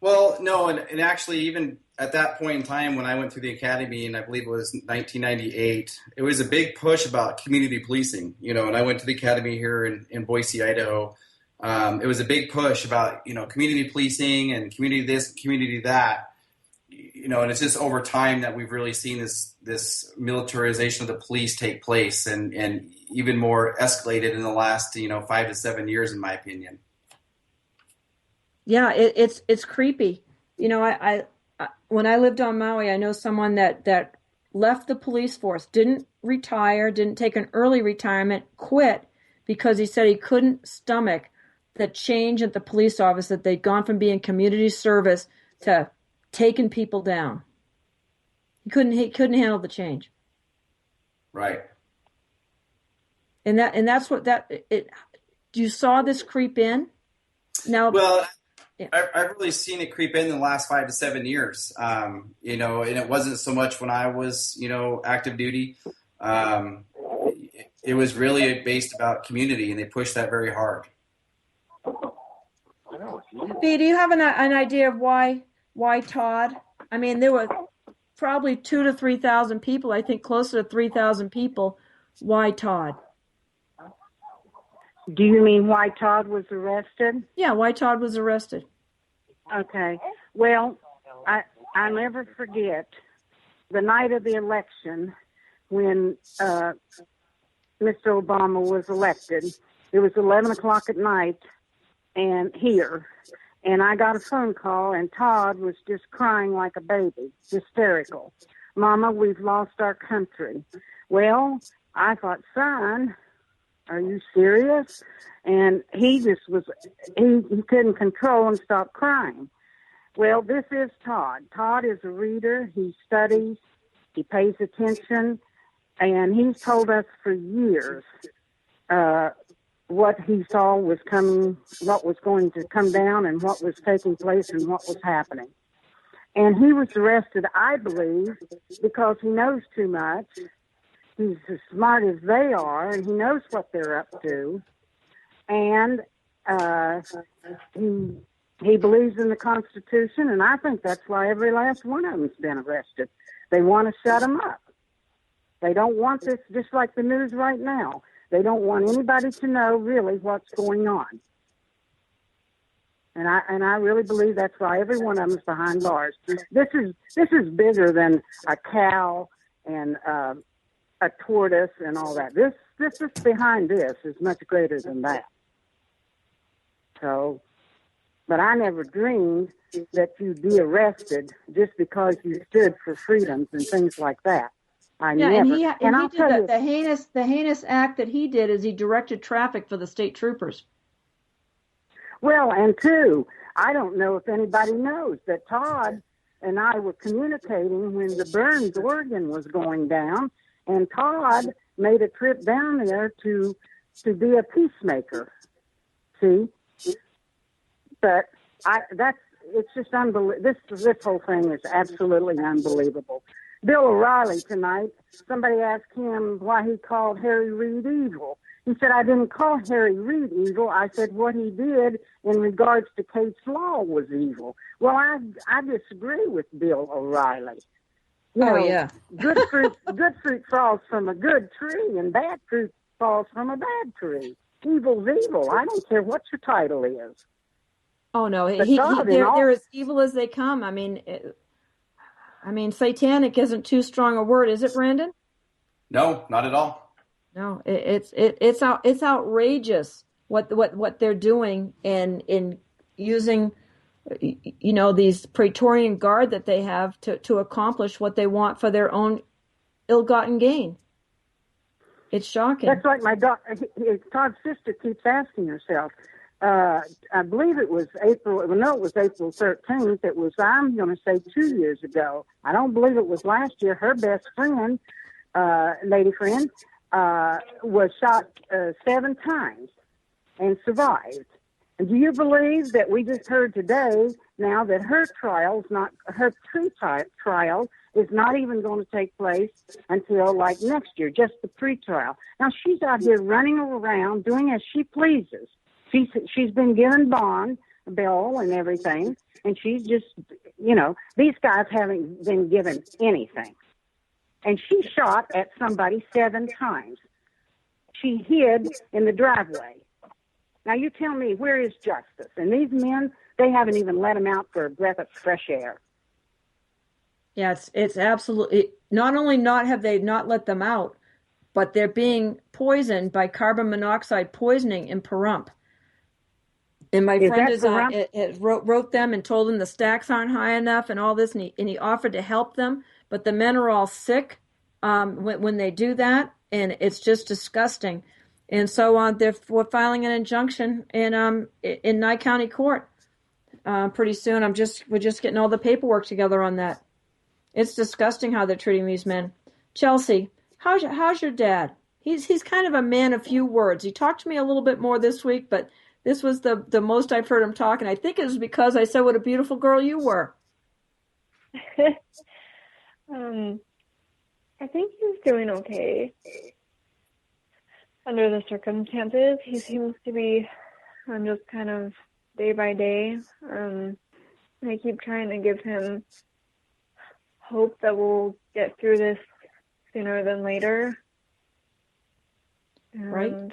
Well, no, and actually, even at that point in time when I went through the academy, and I believe it was 1998, it was a big push about community policing, and I went to the academy here in Boise, Idaho. It was a big push about, community policing and community this, community that, and it's just over time that we've really seen this militarization of the police take place and even more escalated in the last, 5 to 7 years, in my opinion. Yeah, it's creepy. I when I lived on Maui, I know someone that left the police force, didn't retire, didn't take an early retirement, quit because he said he couldn't stomach the change at the police office, that they'd gone from being community service to taking people down. He couldn't handle the change. Right. And that's what you saw this creep in? Now, well, yeah. I've really seen it creep in the last 5 to 7 years. And it wasn't so much when I was, active duty. It was really based about community, and they pushed that very hard. B, do you have an idea of why Todd? I mean, there were probably 2,000 to 3,000 people. I think closer to 3,000 people. Why Todd? Do you mean why Todd was arrested? Yeah, why Todd was arrested. Okay. Well, I never forget the night of the election when Mr. Obama was elected. It was 11 o'clock at night and I got a phone call, and Todd was just crying like a baby, hysterical. Mama, we've lost our country. Well, I thought, son, are you serious? And he just he couldn't control and stop crying. Well, this is Todd. Todd is a reader. He studies. He pays attention. And he's told us for years what he saw was coming, what was going to come down, and what was taking place and what was happening. And he was arrested, I believe, because he knows too much. He's as smart as they are, and he knows what they're up to. And he believes in the Constitution, and I think that's why every last one of them's been arrested. They want to shut them up. They don't want this, just like the news right now. They don't want anybody to know really what's going on. And I really believe that's why every one of them is behind bars. This is bigger than a cow and a tortoise and all that. This is behind this is much greater than that. So, but I never dreamed that you'd be arrested just because you stood for freedoms and things like that. And he did the heinous act that he did is he directed traffic for the state troopers. Well, and two, I don't know if anybody knows that Todd and I were communicating when the Burns, Oregon was going down, and Todd made a trip down there to be a peacemaker. See? But it's just unbelievable. This whole thing is absolutely unbelievable. Bill O'Reilly tonight, somebody asked him why he called Harry Reid evil. He said, I didn't call Harry Reid evil. I said what he did in regards to Kate's Law was evil. Well, I disagree with Bill O'Reilly. Yeah. Good fruit falls from a good tree, and bad fruit falls from a bad tree. Evil's evil. I don't care what your title is. Oh no, they're as evil as they come. I mean, satanic isn't too strong a word, is it, Brandon? No, not at all. No, it's outrageous what they're doing in using, these Praetorian Guard that they have to accomplish what they want for their own ill-gotten gain. It's shocking. That's like my daughter. Todd's sister keeps asking herself, I believe it was April. Well, no, it was April 13th. It was, I'm going to say 2 years ago. I don't believe it was last year. Her best friend, lady friend, was shot 7 times and survived. And do you believe that we just heard today now that her pre-trial is not even going to take place until like next year, just the pre-trial. Now she's out here running around doing as she pleases. She's been given bond, bail and everything, and she's just, these guys haven't been given anything. And she shot at somebody 7 times. She hid in the driveway. Now you tell me, where is justice? And these men, they haven't even let them out for a breath of fresh air. Yeah, it's absolutely, not only have they not let them out, but they're being poisoned by carbon monoxide poisoning in Pahrump. And my friend wrote them and told them the stacks aren't high enough and all this, and he offered to help them, but the men are all sick when they do that, and it's just disgusting. And so we're filing an injunction in Nye County Court pretty soon. We're just getting all the paperwork together on that. It's disgusting how they're treating these men. Chelsea, how's your dad? He's kind of a man of few words. He talked to me a little bit more this week, but this was the most I've heard him talk, and I think it was because I said what a beautiful girl you were. I think he's doing okay. Under the circumstances, he seems to be just kind of day by day. I keep trying to give him hope that we'll get through this sooner than later. Right.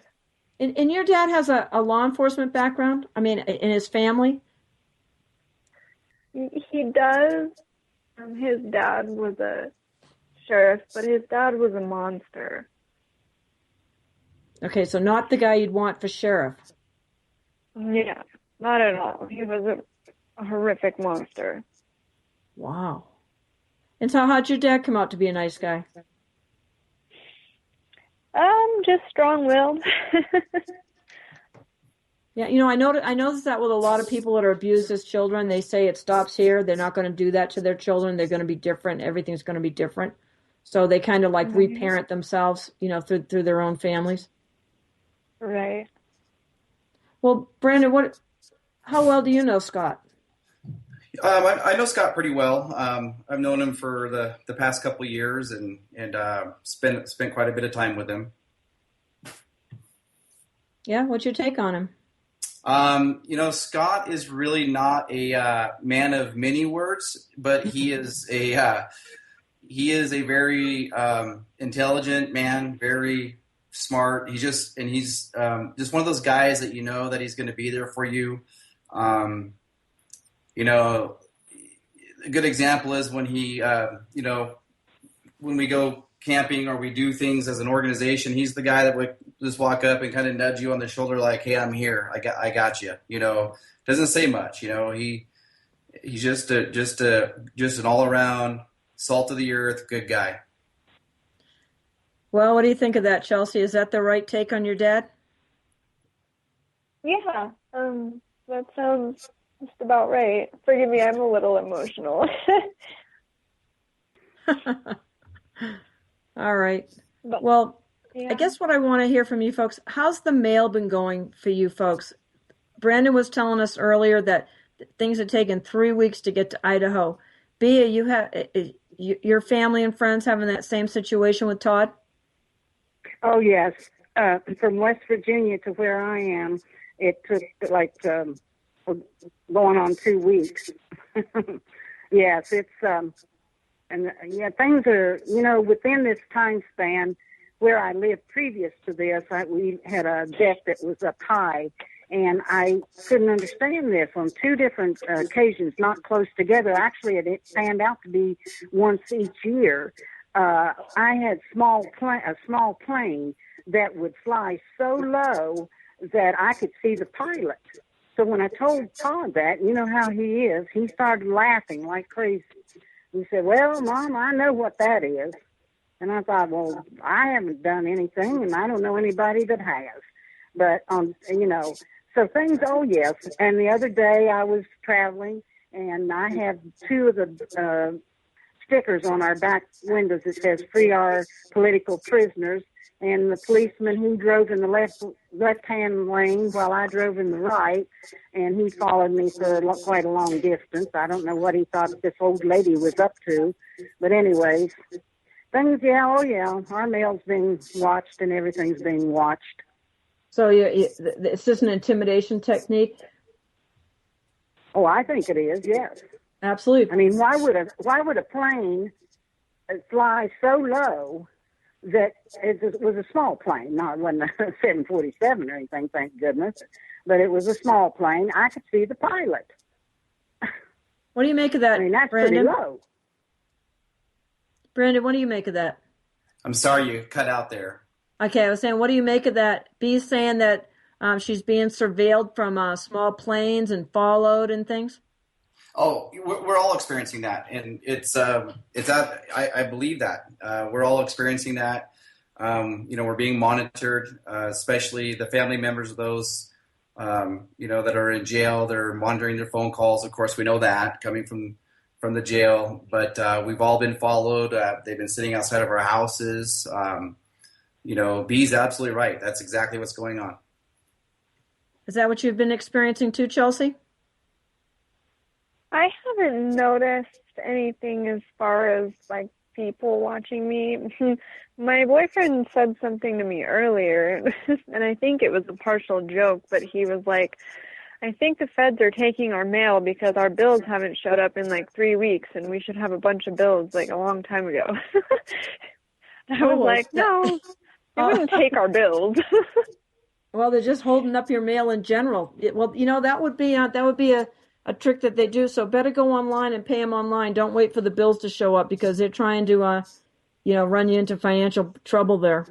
And your dad has a law enforcement background? I mean, in his family? He does. His dad was a sheriff, but his dad was a monster. Okay, so not the guy you'd want for sheriff. Yeah, not at all. He was a horrific monster. Wow. And so how'd your dad come out to be a nice guy? Just strong-willed. Yeah, I noticed that with a lot of people that are abused as children, they say it stops here. They're not going to do that to their children. They're going to be different. Everything's going to be different. So they kind of like reparent themselves, through their own families. Right. Well, Brandon, how well do you know Scott? I know Scott pretty well. I've known him for the past couple of years and spent quite a bit of time with him. Yeah, what's your take on him? Scott is really not a man of many words, but he is a very intelligent man, very smart. He's just one of those guys that that he's going to be there for you. A good example is when he, when we go camping or we do things as an organization, he's the guy that would just walk up and kind of nudge you on the shoulder like, "Hey, I'm here. I got you." Doesn't say much. He's just an all around salt of the earth good guy. Well, what do you think of that, Chelsea? Is that the right take on your dad? Yeah, that sounds just about right. Forgive me, I'm a little emotional. All right. But, well, yeah. I guess what I want to hear from you folks, how's the mail been going for you folks? Brandon was telling us earlier that things had taken 3 weeks to get to Idaho. Bea, your family and friends having that same situation with Todd? Oh, yes. From West Virginia to where I am, it took going on 2 weeks. Yes, it's things are, within this time span where I lived previous to this, we had a debt that was up high, and I couldn't understand this on 2 different occasions, not close together. Actually, it panned out to be once each year. I had a small plane that would fly so low that I could see the pilot. So when I told Todd that, you know how he is, he started laughing like crazy. He said, "Well, Mom, I know what that is." And I thought, well, I haven't done anything, and I don't know anybody that has. But, So things, oh yes. And the other day I was traveling, and I have two of the stickers on our back windows that says "Free our political prisoners." And the policeman, he drove in the left-hand lane while I drove in the right, and he followed me for quite a long distance. I don't know what he thought this old lady was up to, but anyways, things, yeah, oh yeah, our mail's being watched and everything's being watched. So it's just an intimidation technique? Oh, I think it is, yes. Absolutely. I mean, why would a plane fly so low that it was a small plane? No, it wasn't a 747 or anything, thank goodness, but it was a small plane. I could see the pilot. What do you make of that, I mean, that's Brandon? pretty low. Brandon, what do you make of that? I'm sorry you cut out there. Okay, I was saying, what do you make of that? Bee's saying that she's being surveilled from small planes and followed and things. Oh, we're all experiencing that, and it's that I believe that we're all experiencing that. We're being monitored, especially the family members of those, that are in jail. They're monitoring their phone calls. Of course, we know that coming from the jail, but we've all been followed. They've been sitting outside of our houses. Bee's absolutely right. That's exactly what's going on. Is that what you've been experiencing too, Chelsea? I haven't noticed anything as far as like people watching me. My boyfriend said something to me earlier, and I think it was a partial joke, but he was like, I think the feds are taking our mail because our bills haven't showed up in like 3 weeks, and we should have a bunch of bills like a long time ago. I was like, no, they wouldn't take our bills. Well, they're just holding up your mail in general. That would be a trick that they do. So better go online and pay them online. Don't wait for the bills to show up because they're trying to, run you into financial trouble there.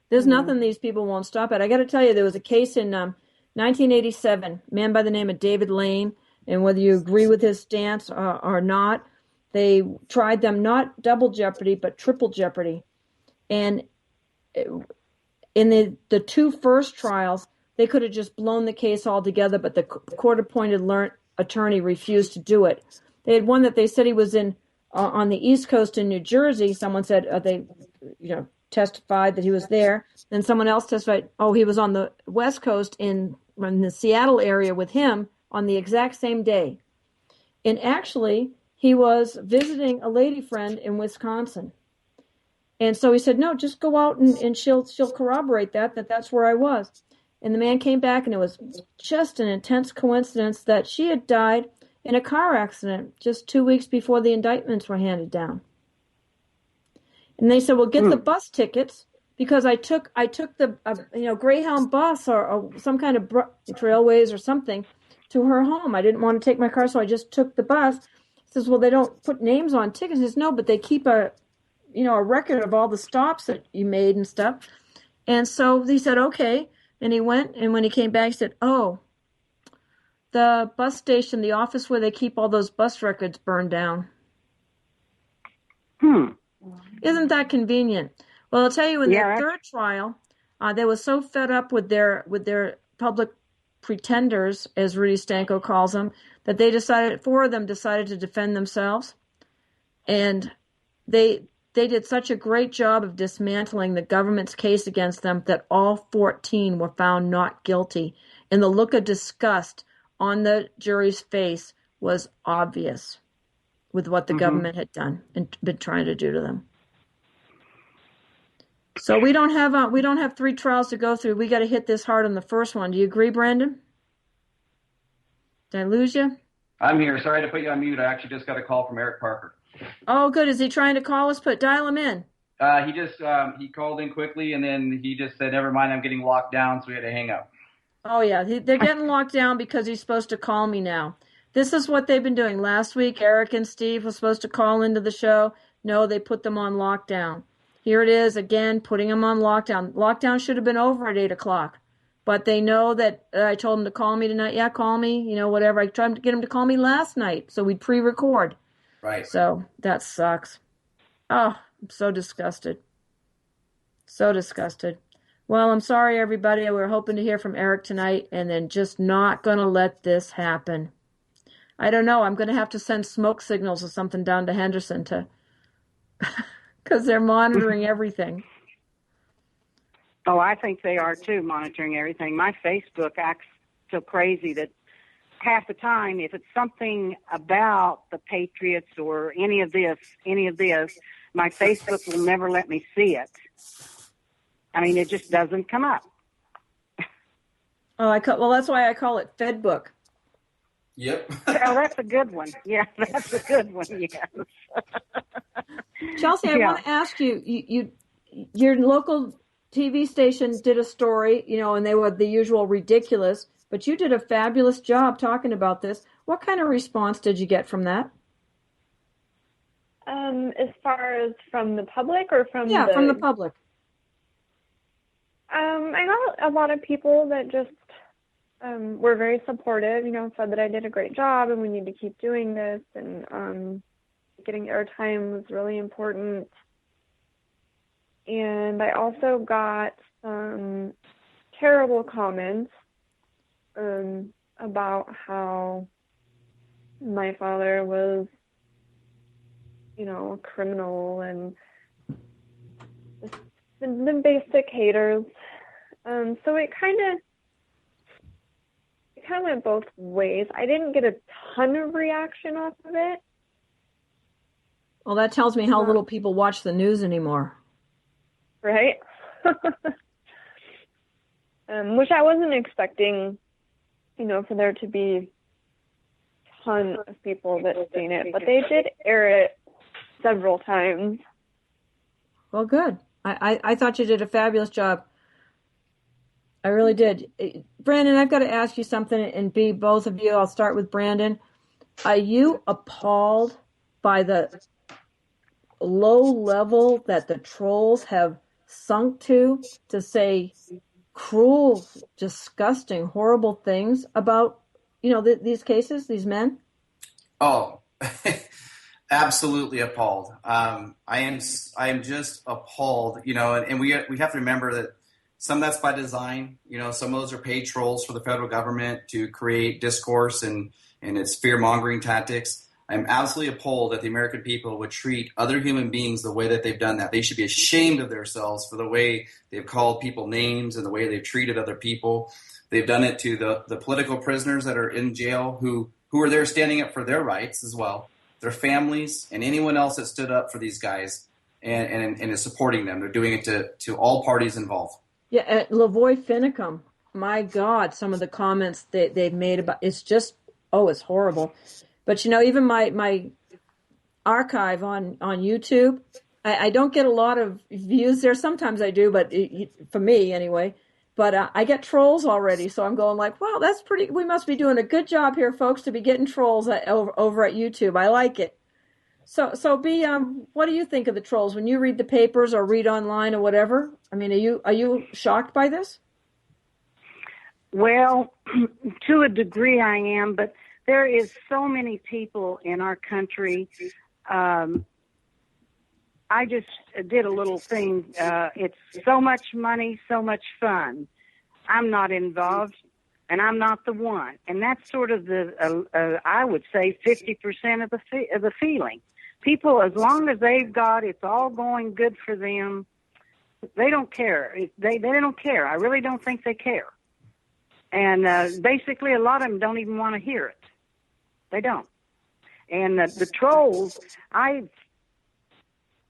There's nothing these people won't stop at. I got to tell you, there was a case in 1987, a man by the name of David Lane, and whether you agree with his stance or not, they tried them not double jeopardy, but triple jeopardy. And in the two first trials, they could have just blown the case altogether, but the court-appointed attorney refused to do it. They had one that they said he was in on the East Coast in New Jersey. Someone said they, testified that he was there. Then someone else testified, he was on the West Coast in the Seattle area with him on the exact same day. And actually, he was visiting a lady friend in Wisconsin. And so he said, no, just go out and she'll corroborate that's where I was. And the man came back, and it was just an intense coincidence that she had died in a car accident just 2 weeks before the indictments were handed down. And they said, well, get the bus tickets, because I took the Greyhound bus or some kind of Trailways or something to her home. I didn't want to take my car, so I just took the bus. He says, well, they don't put names on tickets. He says, no, but they keep a record of all the stops that you made and stuff. And so he said, okay. And he went, and when he came back, he said, the bus station, the office where they keep all those bus records burned down. Isn't that convenient? Well, I'll tell you, in the third trial, they were so fed up with their public pretenders, as Rudy Stanko calls them, that four of them decided to defend themselves. And they did such a great job of dismantling the government's case against them that all 14 were found not guilty. And the look of disgust on the jury's face was obvious with what the government had done and been trying to do to them. So we don't have 3 trials to go through. We got to hit this hard on the first one. Do you agree, Brandon? Did I lose you? I'm here. Sorry to put you on mute. I actually just got a call from Eric Parker. Oh, good. Is he trying to call us? Dial him in. He called in quickly, and then he just said, never mind, I'm getting locked down, so we had to hang up. Oh, yeah. They're getting locked down because he's supposed to call me now. This is what they've been doing. Last week, Eric and Steve were supposed to call into the show. No, they put them on lockdown. Here it is again, putting them on lockdown. Lockdown should have been over at 8 o'clock. But they know that I told them to call me tonight. Yeah, call me, whatever. I tried to get them to call me last night so we'd pre-record. Right. So that sucks. Oh, I'm so disgusted. So disgusted. Well, I'm sorry, everybody. We were hoping to hear from Eric tonight, and then just not going to let this happen. I don't know. I'm going to have to send smoke signals or something down to Henderson to, because they're monitoring everything. Oh, I think they are too, monitoring everything. My Facebook acts so crazy that half the time, if it's something about the Patriots or any of this, my Facebook will never let me see it. I mean, it just doesn't come up. Oh, well, that's why I call it FedBook. Yep. Oh, that's a good one. Yeah, that's a good one. Yes. Chelsea, I want to ask you, your local TV station did a story, and they were the usual ridiculous, but you did a fabulous job talking about this. What kind of response did you get from that? As far as from the public or from from the public. I got a lot of people that just were very supportive, said that I did a great job and we need to keep doing this, and getting airtime was really important. And I also got some terrible comments about how my father was, a criminal, and just the basic haters. So it kind of went both ways. I didn't get a ton of reaction off of it. Well, that tells me how little people watch the news anymore. Right? Which I wasn't expecting, for there to be a ton of people that seen it. But they did air it several times. Well, good. I thought you did a fabulous job. I really did. Brandon, I've got to ask you something, and both of you, I'll start with Brandon. Are you appalled by the low level that the trolls have sunk to say cruel, disgusting, horrible things about, these cases, these men? Oh, absolutely appalled. I am just appalled, and we have to remember that some of that's by design. Some of those are paid trolls for the federal government to create discourse and its fear-mongering tactics. I'm absolutely appalled that the American people would treat other human beings the way that they've done that. They should be ashamed of themselves for the way they've called people names and the way they've treated other people. They've done it to the political prisoners that are in jail who are there standing up for their rights as well, their families, and anyone else that stood up for these guys and is supporting them. They're doing it to all parties involved. Yeah, at Lavoy Finicum, my God, some of the comments they've made about it's just, it's horrible. But even my archive on YouTube, I don't get a lot of views there. Sometimes I do, but for me anyway. But I get trolls already, so I'm going like, wow, that's pretty. We must be doing a good job here, folks, to be getting trolls over at YouTube. I like it. So B, what do you think of the trolls when you read the papers or read online or whatever? I mean, are you shocked by this? Well, to a degree I am, but there is so many people in our country. I just did a little thing. It's so much money, so much fun. I'm not involved, and I'm not the one. And that's sort of I would say 50% of the feeling. People, as long as they've got it's all going good for them, they don't care. They don't care. I really don't think they care. And basically, a lot of them don't even want to hear it. They don't. And the trolls,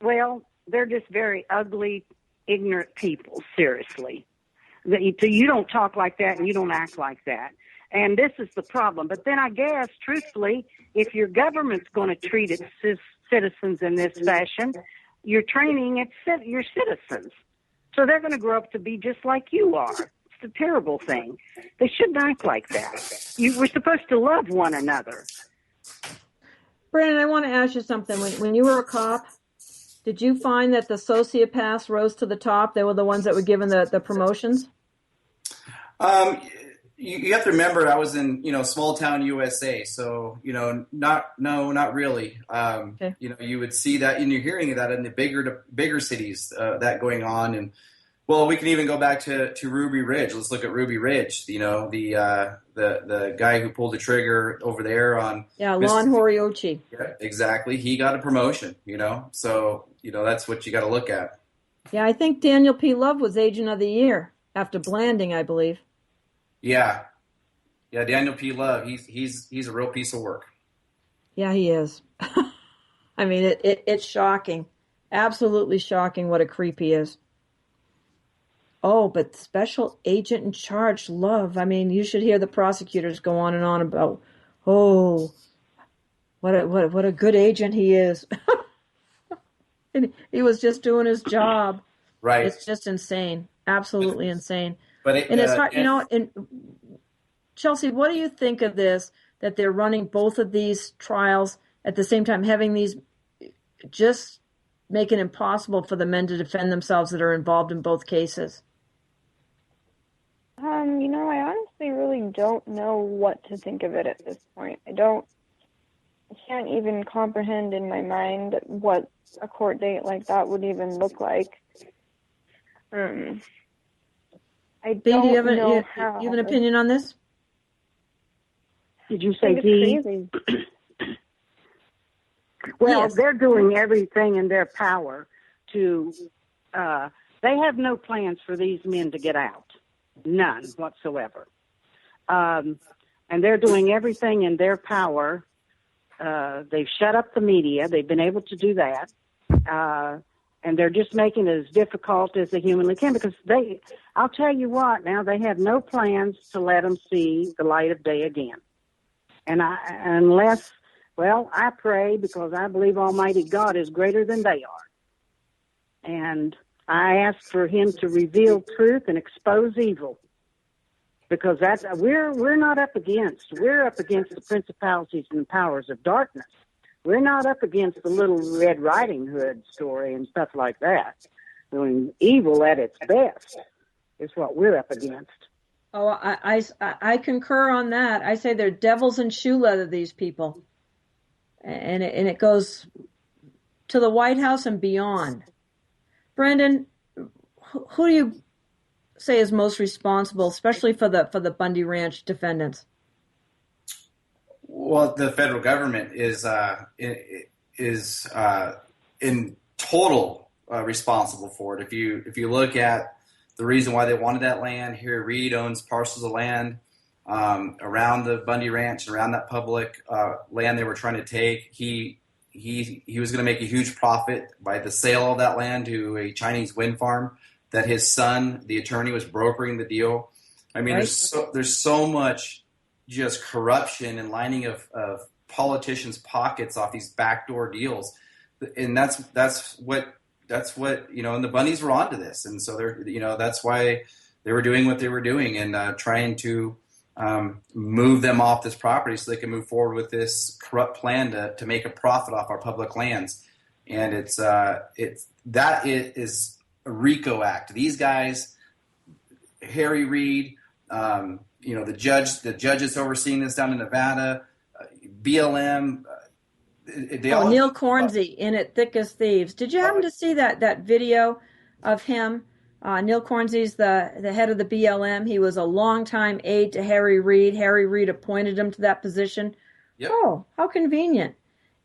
they're just very ugly, ignorant people, seriously. You don't talk like that and you don't act like that. And this is the problem. But then I guess, truthfully, if your government's going to treat its citizens in this fashion, you're training your citizens. So they're going to grow up to be just like you are. It's a terrible thing. They shouldn't act like that. We're supposed to love one another. Brandon, I want to ask you something. When you were a cop, did you find that the sociopaths rose to the top? They were the ones that were given the promotions? You have to remember, I was in small town USA, so not really. You would see that, and you're hearing that in the bigger cities that going on. And Well, we can even go back to Ruby Ridge. Let's look at Ruby Ridge. You know, the guy who pulled the trigger over there on Lon Horiochi. Yeah, exactly. He got a promotion. You know, so that's what you got to look at. Yeah, I think Daniel P. Love was Agent of the Year after Blanding, I believe. Yeah, Daniel P. Love. He's a real piece of work. Yeah, he is. I mean, it's shocking, absolutely shocking what a creep he is. Oh, but Special Agent in Charge, Love. I mean, you should hear the prosecutors go on and on about, oh, what a good agent he is. And he was just doing his job. Right. It's just insane, absolutely insane. But it's hard, And Chelsea, what do you think of this? That they're running both of these trials at the same time, having these just make it impossible for the men to defend themselves that are involved in both cases. I honestly really don't know what to think of it at this point. I can't even comprehend in my mind what a court date like that would even look like. I don't do you have know you have an opinion on this? Did you say crazy? Well, Yes. They're doing everything in their power to, they have no plans for these men to get out. None whatsoever. And they're doing everything in their power. They've shut up the media. They've been able to do that. And they're just making it as difficult as they humanly can because I'll tell you what, now they have no plans to let them see the light of day again. And I pray because I believe Almighty God is greater than they are. And I ask for him to reveal truth and expose evil. Because we're not up against the principalities and powers of darkness. We're not up against the Little Red Riding Hood story and stuff like that. I mean, evil at its best is what we're up against. Oh, I concur on that. I say they're devils in shoe leather, these people. And it goes to the White House and beyond. Brandon, who do you say is most responsible, especially for the Bundy Ranch defendants? Well, the federal government is in total responsible for it. If you look at the reason why they wanted that land, Harry Reid owns parcels of land around the Bundy Ranch, around that public land they were trying to take. He was going to make a huge profit by the sale of that land to a Chinese wind farm that his son, the attorney, was brokering the deal. I mean, Right. there's so much just corruption and lining of politicians' pockets off these backdoor deals, and that's what and the Bundys were onto this, and so that's why they were doing what they were doing and trying to move them off this property so they can move forward with this corrupt plan to make a profit off our public lands, and it's that is a RICO Act. These guys, Harry Reid, the judges overseeing this down in Nevada, BLM. Neil Cornsey in it thick as thieves. Did you happen to see that video of him? Neil Cornsey's the head of the BLM. He was a longtime aide to Harry Reid. Harry Reid appointed him to that position. Yep. Oh, how convenient.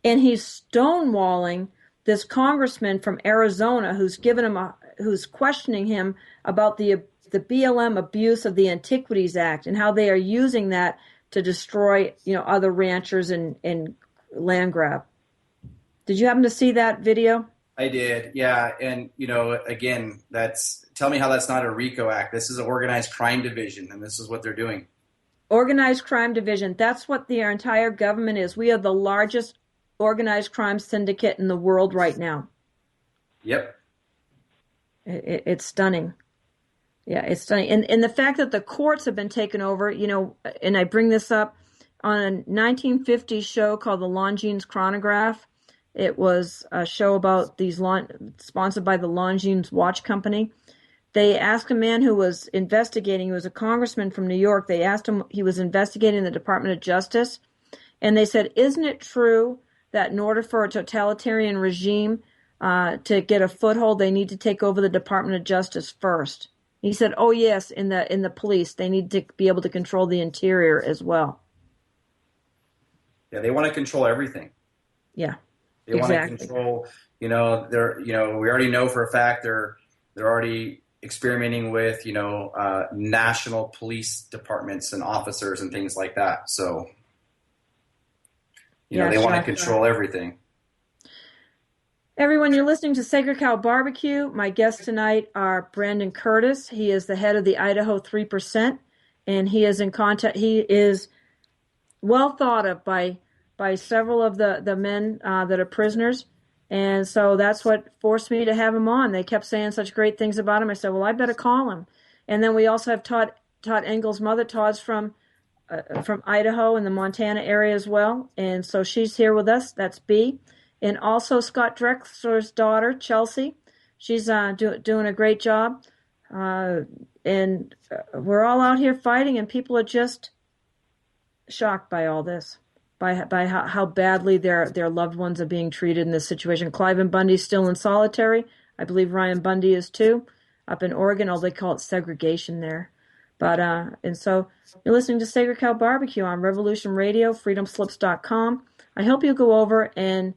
And he's stonewalling this congressman from Arizona who's questioning him about the BLM abuse of the Antiquities Act and how they are using that to destroy, other ranchers and land grab. Did you happen to see that video? I did, yeah. And, again, tell me how that's not a RICO Act. This is an organized crime division, and this is what they're doing. Organized crime division. That's what our entire government is. We are the largest organized crime syndicate in the world right now. Yep. It's stunning. Yeah, it's stunning. And the fact that the courts have been taken over, and I bring this up on a 1950s show called The Longines Chronograph. It was a show about sponsored by the Longines Watch Company. They asked a man who was investigating, he was a congressman from New York, they asked him, he was investigating the Department of Justice, and they said, isn't it true that in order for a totalitarian regime to get a foothold, they need to take over the Department of Justice first. He said, "Oh yes, in the police, they need to be able to control the interior as well." Yeah, they want to control everything. Yeah, they want to control. We already know for a fact they're already experimenting with national police departments and officers and things like that. So they want to control everything. Everyone, you're listening to Sacred Cow Barbecue. My guests tonight are Brandon Curtis. He is the head of the Idaho 3%, and he is in contact. He is well thought of by several of the men that are prisoners, and so that's what forced me to have him on. They kept saying such great things about him. I said, well, I better call him. And then we also have Todd Engel's mother. Todd's from Idaho and the Montana area as well, and so she's here with us. That's B. And also Scott Drexler's daughter, Chelsea. She's doing a great job. And we're all out here fighting, and people are just shocked by all this, by how badly their loved ones are being treated in this situation. Cliven Bundy's still in solitary. I believe Ryan Bundy is too, up in Oregon, although they call it segregation there. But and so you're listening to Sacred Cow Barbecue on Revolution Radio, freedomslips.com. I hope you go over and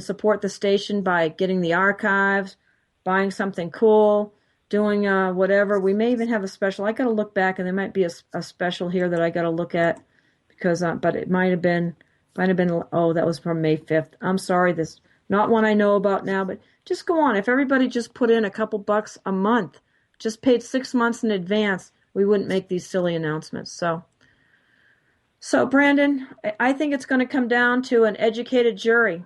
support the station by getting the archives, buying something cool, doing whatever. We may even have a special. I got to look back, and there might be a special here that I got to look at because, but it might have been. Oh, that was from May 5th. I'm sorry, this not one I know about now, but just go on. If everybody just put in a couple bucks a month, just paid 6 months in advance, we wouldn't make these silly announcements. So Brandon, I think it's going to come down to an educated jury.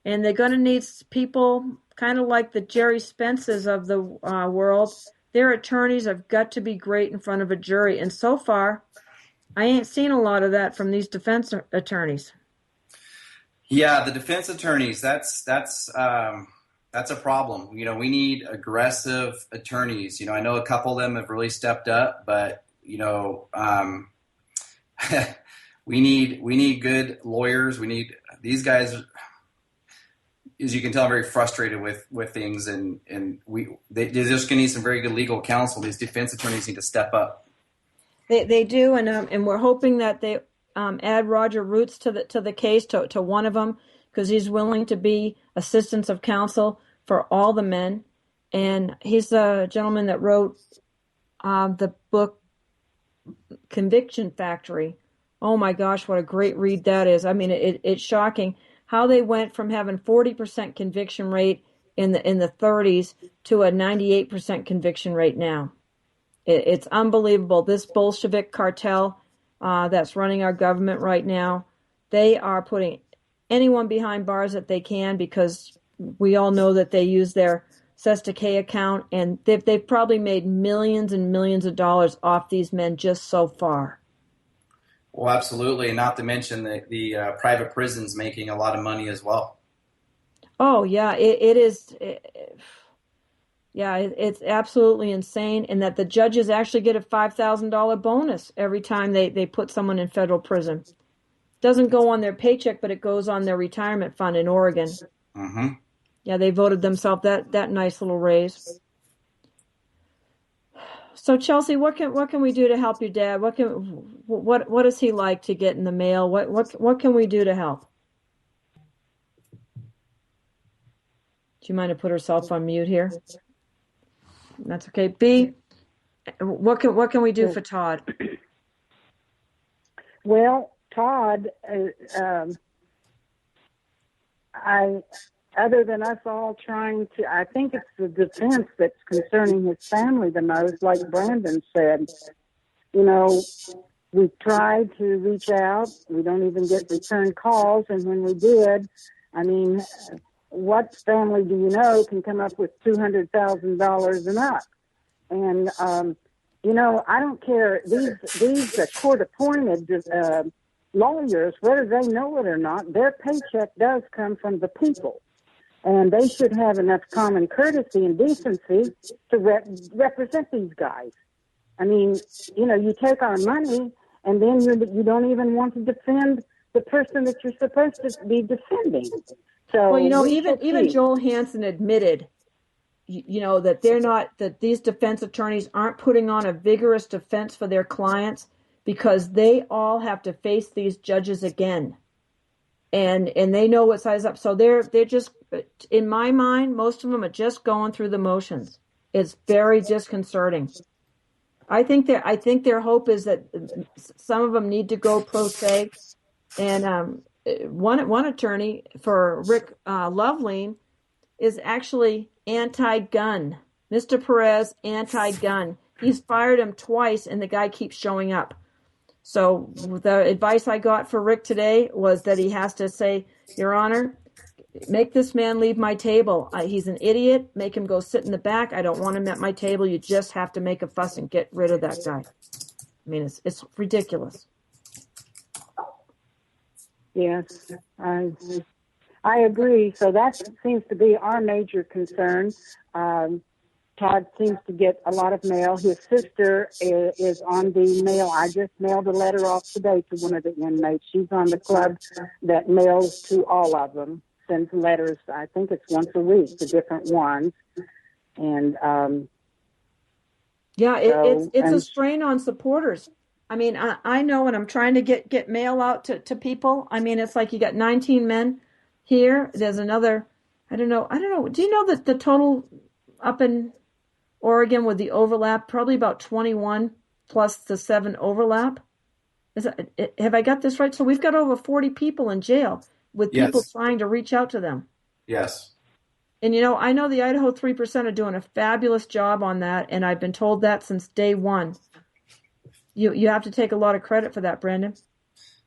And they're going to need people kind of like the Jerry Spences of the world. Their attorneys have got to be great in front of a jury. And so far, I ain't seen a lot of that from these defense attorneys. Yeah, the defense attorneys, that's a problem. We need aggressive attorneys. I know a couple of them have really stepped up, but we need good lawyers. We need these guys. As you can tell, I'm very frustrated with things, and they're just going to need some very good legal counsel. These defense attorneys need to step up. They do, and we're hoping that they add Roger Roots to the case, to one of them, because he's willing to be assistance of counsel for all the men, and he's the gentleman that wrote the book Conviction Factory. Oh my gosh, what a great read that is! I mean, it's shocking how they went from having 40% conviction rate in the 30s to a 98% conviction rate now. It's unbelievable. This Bolshevik cartel that's running our government right now, they are putting anyone behind bars that they can, because we all know that they use their Sestake account, and they've probably made millions and millions of dollars off these men just so far. Well, absolutely, and not to mention the private prisons making a lot of money as well. Oh yeah, it is. It's absolutely insane, and that the judges actually get a $5,000 bonus every time they put someone in federal prison. It doesn't go on their paycheck, but it goes on their retirement fund in Oregon. Mm-hmm. Yeah, they voted themselves that nice little raise. So Chelsea, what can we do to help your dad? What does he like to get in the mail? What can we do to help? Do you mind to put herself on mute here? That's okay. B, what can we do for Todd? Well, Todd, other than us all trying to, I think it's the defense that's concerning his family the most, like Brandon said. We've tried to reach out. We don't even get return calls. And when we did, what family do you know can come up with $200,000 and up? And, I don't care. These court-appointed lawyers, whether they know it or not, their paycheck does come from the people. And they should have enough common courtesy and decency to represent these guys. You take our money, and then you don't even want to defend the person that you're supposed to be defending. So Well, we shall even see. Joel Hansen admitted, that they're not, that these defense attorneys aren't putting on a vigorous defense for their clients because they all have to face these judges again. And they know what size up. So they're just, in my mind, most of them are just going through the motions. It's very disconcerting. I think their hope is that some of them need to go pro se. And one attorney for Rick Loveleen is actually anti-gun. Mr. Perez, anti-gun. He's fired him twice, and the guy keeps showing up. So the advice I got for Rick today was that he has to say, Your Honor, make this man leave my table. He's an idiot. Make him go sit in the back. I don't want him at my table. You just have to make a fuss and get rid of that guy. I mean, it's ridiculous. Yes, I agree. So that seems to be our major concern. Todd seems to get a lot of mail. His sister is on the mail. I just mailed a letter off today to one of the inmates. She's on the club that mails to all of them, sends letters. I think it's once a week to different ones. And it's a strain on supporters. I mean, I know when I'm trying to get mail out to people. I mean, it's like you got 19 men here. There's another. I don't know. Do you know that the total up in Oregon with the overlap, probably about 21 plus the 7 overlap? Have I got this right? So we've got over 40 people in jail with people trying to reach out to them. Yes. And, I know the Idaho 3% are doing a fabulous job on that, and I've been told that since day one. You have to take a lot of credit for that, Brandon.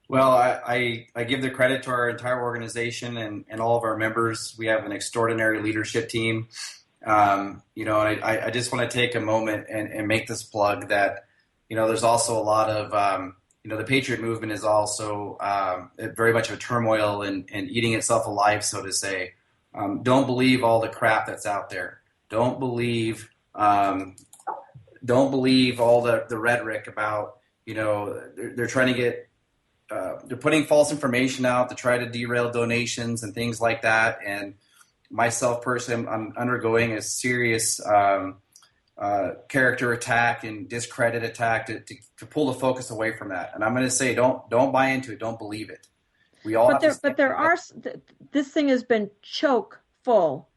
Well, I give the credit to our entire organization and all of our members. We have an extraordinary leadership team. I just want to take a moment and make this plug that, there's also a lot of, the Patriot movement is also very much of a turmoil and eating itself alive, so to say. Don't believe all the crap that's out there. Don't believe all the rhetoric about, they're trying to get, they're putting false information out to try to derail donations and things like that. And myself personally, I'm undergoing a serious character attack and discredit attack to pull the focus away from that. And I'm going to say, don't buy into it. Don't believe it. We all. This thing has been choke full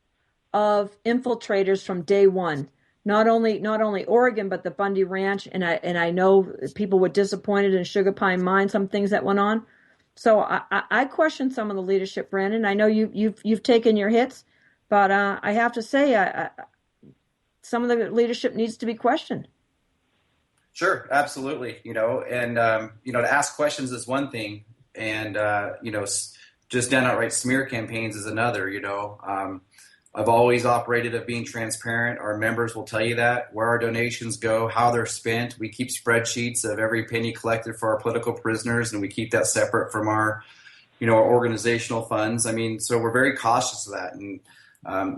of infiltrators from day one. Not only Oregon, but the Bundy Ranch, and I know people were disappointed in Sugar Pine Mine, some things that went on. So I question some of the leadership, Brandon. I know you've taken your hits, but I have to say, some of the leadership needs to be questioned. Sure, absolutely. To ask questions is one thing, and just outright smear campaigns is another. I've always operated of being transparent. Our members will tell you that, where our donations go, how they're spent. We keep spreadsheets of every penny collected for our political prisoners, and we keep that separate from our organizational funds. I mean, so we're very cautious of that. And,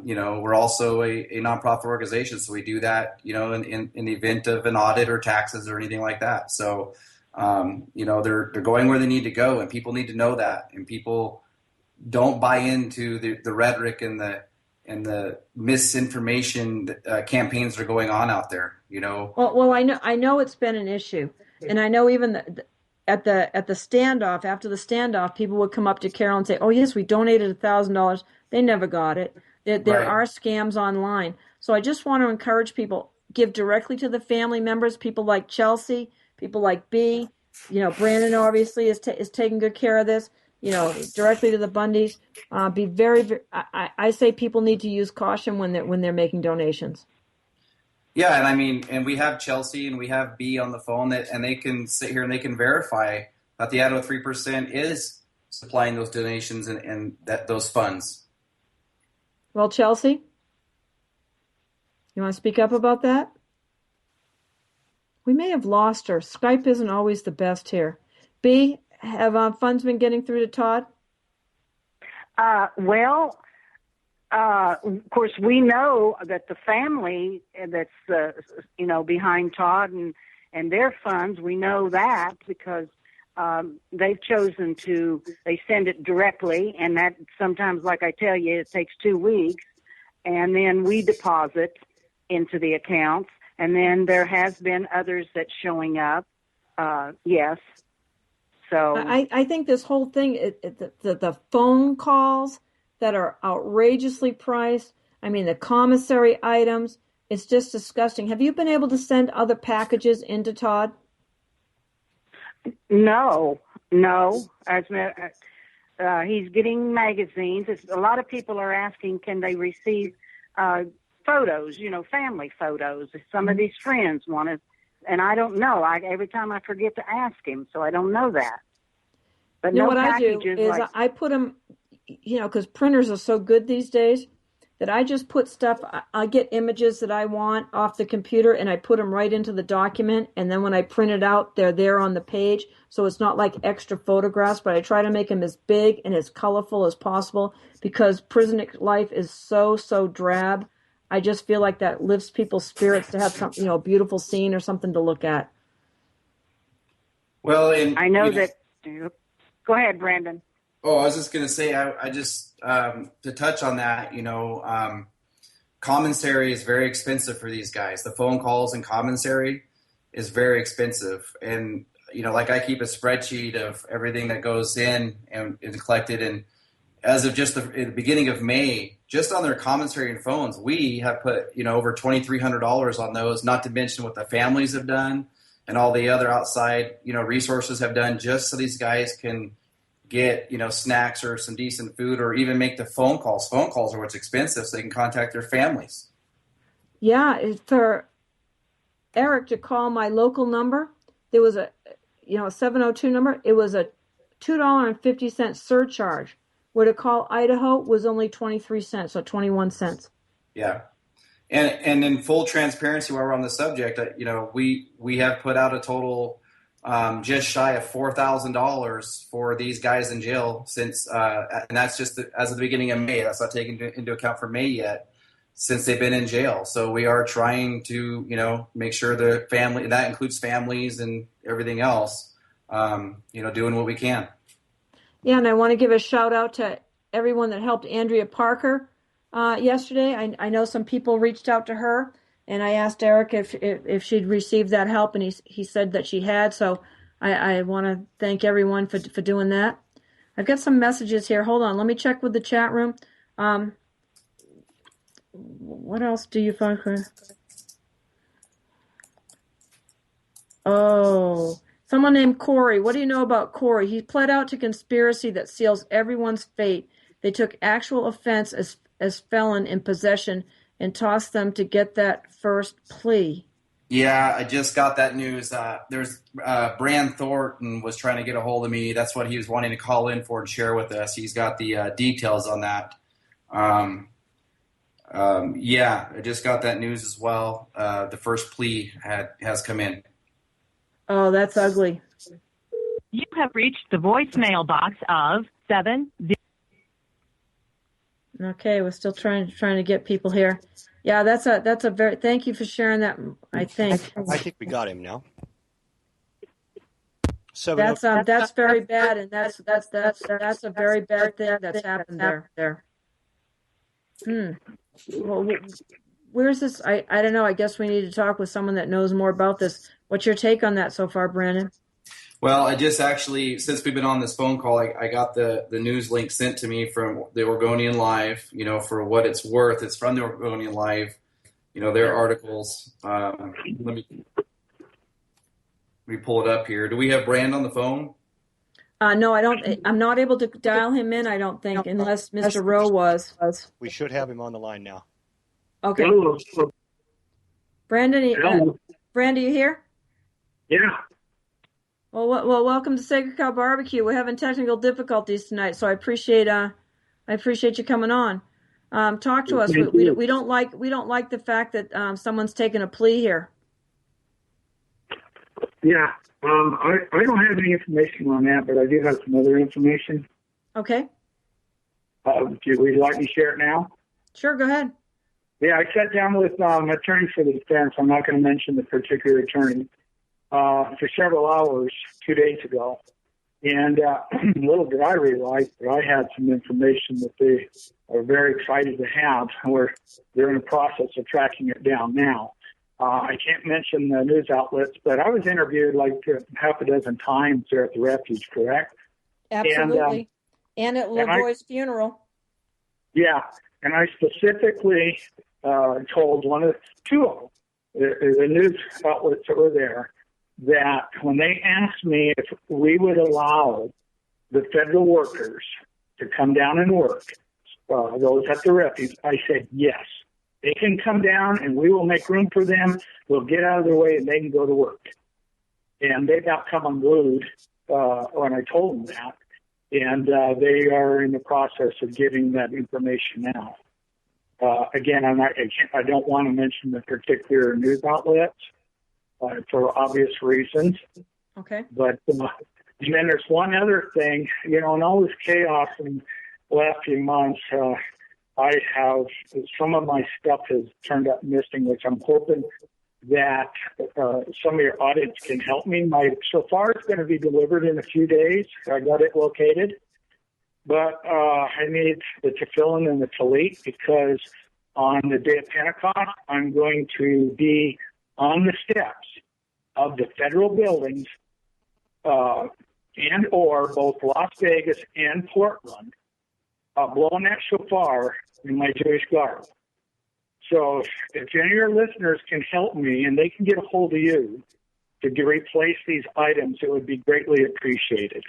we're also a nonprofit organization, so we do that, in the event of an audit or taxes or anything like that. So, they're going where they need to go, and people need to know that. And people don't buy into the rhetoric and the misinformation campaigns that are going on out there, Well, I know it's been an issue, and I know even at the standoff, after the standoff, people would come up to Carol and say, "Oh yes, we donated $1,000." They never got it. There are scams online, so I just want to encourage people, give directly to the family members. People like Chelsea, people like B, Brandon obviously is taking good care of this. Directly to the Bundys. Be very, very. I say people need to use caution when they're making donations. Yeah, and I mean, and we have Chelsea and we have B on the phone and they can sit here and they can verify that the Idaho 3% is supplying those donations and those funds. Well, Chelsea, you want to speak up about that? We may have lost her. Skype isn't always the best here. B, have funds been getting through to Todd? Of course, we know that the family that's behind Todd and their funds, we know that because they've chosen they send it directly, and that sometimes, like I tell you, it takes 2 weeks, and then we deposit into the accounts, and then there has been others that's showing up. Yes. So I think this whole thing, the phone calls that are outrageously priced, I mean, the commissary items, it's just disgusting. Have you been able to send other packages into Todd? no. He's getting magazines. A lot of people are asking, can they receive photos, family photos? Some of these friends want to, and I don't know. Every time I forget to ask him, so I don't know that. But You know no what I do packages is like, I put them, because printers are so good these days, that I just put stuff, I get images that I want off the computer and I put them right into the document. And then when I print it out, they're there on the page. So it's not like extra photographs, but I try to make them as big and as colorful as possible because prison life is so drab. I just feel like that lifts people's spirits to have some, a beautiful scene or something to look at. Well, and I know that. Go ahead, Brandon. Oh, I was just going to say, I just, to touch on that, commissary is very expensive for these guys. The phone calls and commissary is very expensive. And, like I keep a spreadsheet of everything that goes in and is collected. And as of just the beginning of May, just on their commissary and phones, we have put, over $2,300 on those, not to mention what the families have done and all the other outside, resources have done just so these guys can get, snacks or some decent food or even make the phone calls. Phone calls are what's expensive so they can contact their families. Yeah, for Eric to call my local number, there was a 702 number. It was a $2.50 surcharge. Where to call Idaho was only 23 cents, so 21 cents. Yeah. And in full transparency, while we're on the subject, we have put out a total just shy of $4,000 for these guys in jail since, and that's just as of the beginning of May. That's not taken into account for May yet, since they've been in jail. So we are trying to, make sure the family, that includes families and everything else, doing what we can. Yeah, and I want to give a shout out to everyone that helped Andrea Parker yesterday. I know some people reached out to her. And I asked Eric if she'd received that help, and he said that she had. So I want to thank everyone for doing that. I've got some messages here. Hold on. Let me check with the chat room. What else do you find? Oh, someone named Corey. What do you know about Corey? He pled out to conspiracy that seals everyone's fate. They took actual offense as felon in possession and tossed them to get that first plea. Yeah, I just got that news. There's Bran Thornton was trying to get a hold of me. That's what he was wanting to call in for and share with us. He's got the details on that. Yeah, I just got that news as well. The first plea has come in. Oh, that's ugly. You have reached the voicemail box of 70. Okay, we're still trying to get people here. Yeah, that's a very. Thank you for sharing that. I think we got him now. That's very bad, and that's a very bad thing that's happened there. Well, where's this? I don't know. I guess we need to talk with someone that knows more about this. What's your take on that so far, Brandon? Well, I just actually, since we've been on this phone call, I got the news link sent to me from the Oregonian Live, for what it's worth. It's from the Oregonian Live, their articles. Let me pull it up here. Do we have Brand on the phone? No, I don't. I'm not able to dial him in, I don't think, unless Mr. Rowe was. We should have him on the line now. Okay. Brandon, Brandon, you here? Yeah. Well, welcome to Sacred Cow Barbecue. We're having technical difficulties tonight, so I appreciate you coming on. Talk to us. We don't like the fact that someone's taken a plea here. Yeah. I don't have any information on that, but I do have some other information. Okay. Would you like me to share it now? Sure. Go ahead. Yeah, I sat down with an attorney for the defense. I'm not going to mention the particular attorney. For several hours 2 days ago. And little did I realize that I had some information that they are very excited to have, where they're in the process of tracking it down now. I can't mention the news outlets, but I was interviewed like half a dozen times there at the refuge, correct? Absolutely. And at Lavoie's funeral. Yeah, and I specifically told two of them, the news outlets that were there, that when they asked me if we would allow the federal workers to come down and work, those at the refuge, I said yes. They can come down and we will make room for them. We'll get out of their way and they can go to work. And they got come unglued when I told them that. And they are in the process of getting that information out. Again, I don't want to mention the particular news outlets for obvious reasons. Okay. But and then there's one other thing, in all this chaos in the last few months, I have some of my stuff has turned up missing, which I'm hoping that some of your audience can help me. My shofar is going to be delivered in a few days. I got it located. But I need the tefillin and the talit because on the day of Pentecost, I'm going to be on the steps of the federal buildings and or both Las Vegas and Portland, blowing that shofar in my Jewish garb. So if any of your listeners can help me and they can get a hold of you to replace these items, it would be greatly appreciated.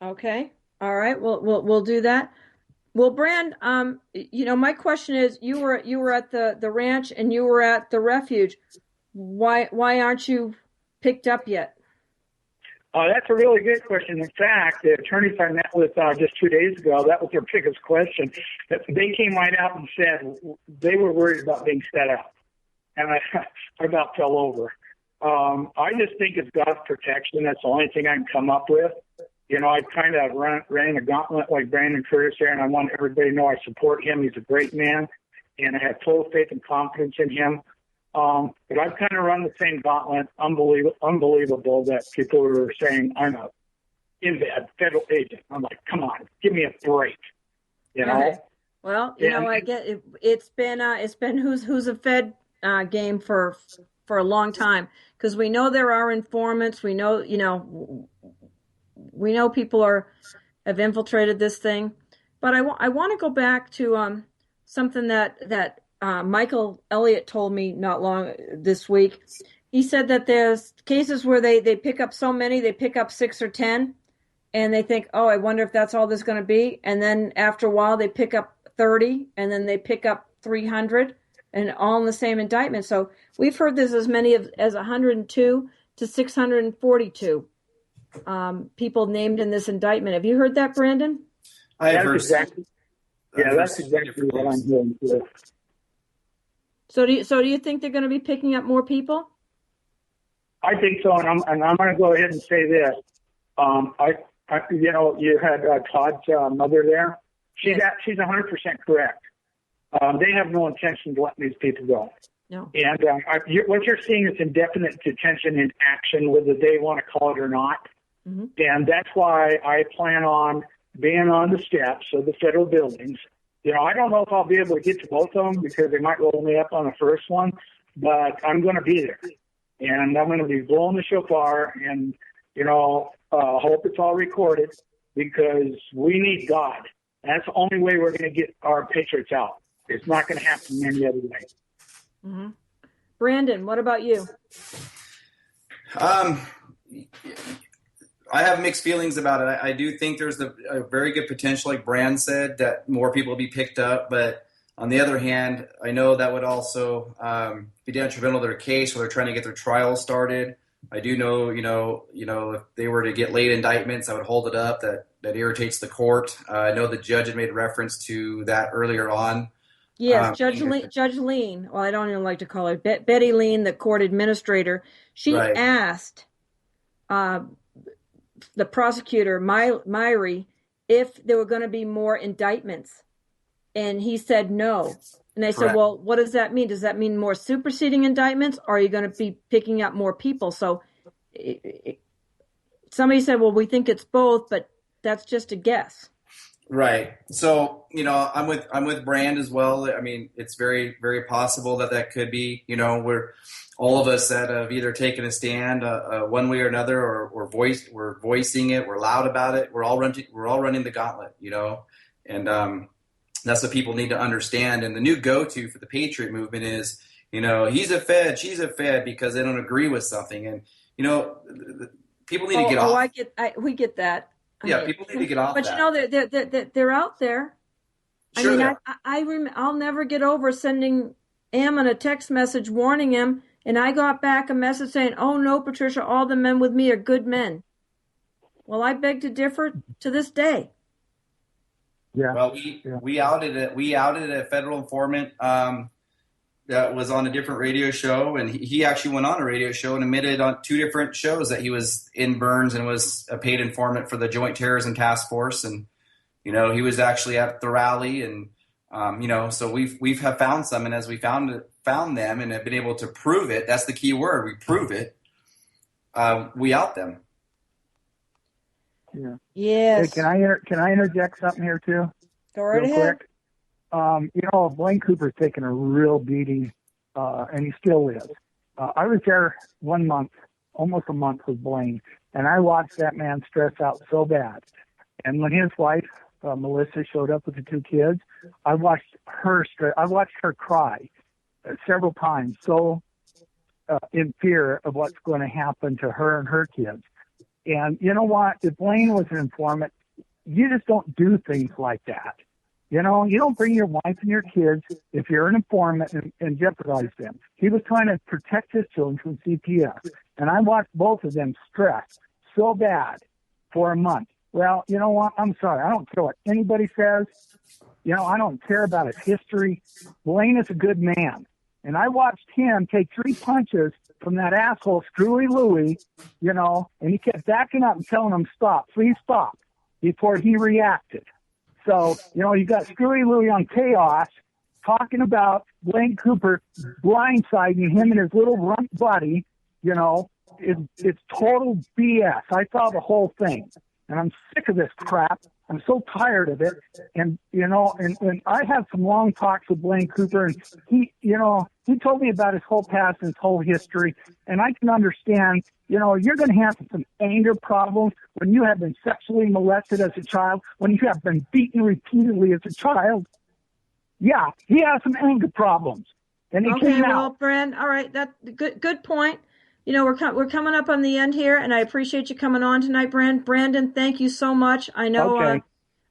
Okay. All right. We'll do that. Well, Brand, my question is, you were at the ranch and you were at the refuge. Why aren't you picked up yet? That's a really good question. In fact, the attorneys I met with just 2 days ago, that was their biggest question. They came right out and said they were worried about being set up. And I about fell over. I just think it's God's protection. That's the only thing I can come up with. I kind of ran a gauntlet like Brandon Curtis there, and I want everybody to know I support him. He's a great man, and I have total faith and confidence in him. But I've kind of run the same gauntlet. Unbelievable that people were saying I'm a federal agent. I'm like, come on, give me a break. Okay. Well, I get it. It's been who's a Fed game for a long time, because we know there are informants. We know people have infiltrated this thing. But I want to go back to something that Michael Elliott told me not long this week. He said that there's cases where they pick up so many, they pick up 6 or 10, and they think, oh, I wonder if that's all there's going to be. And then after a while, they pick up 30, and then they pick up 300, and all in the same indictment. So we've heard there's as many as 102 to 642 people named in this indictment. Have you heard that, Brandon? That's exactly what I'm doing too. So do you think they're going to be picking up more people? I think so, and I'm going to go ahead and say this. You had Todd's mother there. She's 100% correct. They have no intention of letting these people go. No. And what you're seeing is indefinite detention in action, whether they want to call it or not. Mm-hmm. And that's why I plan on being on the steps of the federal buildings. I don't know if I'll be able to get to both of them because they might roll me up on the first one, but I'm going to be there. And I'm going to be blowing the shofar and, hope it's all recorded because we need God. That's the only way we're going to get our patriots out. It's not going to happen any other way. Mm-hmm. Brandon, what about you? I have mixed feelings about it. I do think there's a very good potential, like Brand said, that more people will be picked up. But on the other hand, I know that would also be detrimental to their case, where they're trying to get their trial started. I do know, if they were to get late indictments, I would hold it up. That irritates the court. I know the judge had made reference to that earlier on. Yes, Judge Lean. Well, I don't even like to call her Betty Lean, the court administrator. She asked the prosecutor, Myrie, if there were going to be more indictments. And he said no. And I said, well, what does that mean? Does that mean more superseding indictments? Or are you going to be picking up more people? So to somebody said, well, we think it's both, but that's just a guess. Right. So, I'm with Brand as well. I mean, it's very, very possible that could be, we're all of us that have either taken a stand one way or another, or we're voicing it, we're loud about it. We're all running the gauntlet, and that's what people need to understand. And the new go-to for the Patriot movement is, he's a Fed, she's a Fed, because they don't agree with something. And, people need to get off. We get that. Yeah, people need to get off. But that. they're out there. Sure, I'll never get over sending Ammon a text message warning him, and I got back a message saying, "Oh no, Patricia, all the men with me are good men." Well, I beg to differ to this day. Yeah. Well, we outed it. We outed a federal informant that was on a different radio show, and he actually went on a radio show and admitted on 2 different shows that he was in Burns and was a paid informant for the Joint Terrorism Task Force. And, he was actually at the rally, and, so we've have found some, and as we found them and have been able to prove it, that's the key word, we prove it, we out them. Yeah. Yes. Hey, can I interject something here too? Go right ahead. Quick. Blaine Cooper's taken a real beating, and he still is. I was there 1 month, almost a month with Blaine, and I watched that man stress out so bad. And when his wife, Melissa, showed up with the 2 kids, I watched her cry several times, so in fear of what's going to happen to her and her kids. And you know what? If Blaine was an informant, you just don't do things like that. You don't bring your wife and your kids if you're an informant and jeopardize them. He was trying to protect his children from CPS. And I watched both of them stress so bad for a month. Well, you know what? I'm sorry. I don't care what anybody says. I don't care about his history. Blaine is a good man. And I watched him take 3 punches from that asshole, Screwy Louie, and he kept backing up and telling him, stop, please stop, before he reacted. So, you got Screwy Louie on Chaos talking about Blaine Cooper blindsiding him and his little runt buddy. It's total BS. I saw the whole thing, and I'm sick of this crap. I'm so tired of it. And, and I had some long talks with Blaine Cooper, and he told me about his whole past and his whole history. And I can understand, you're going to have some anger problems when you have been sexually molested as a child, when you have been beaten repeatedly as a child. Yeah, he has some anger problems. And he came out. Brand, all right, that's good point. We're coming up on the end here, and I appreciate you coming on tonight, Brandon. Thank you so much. I know. Okay.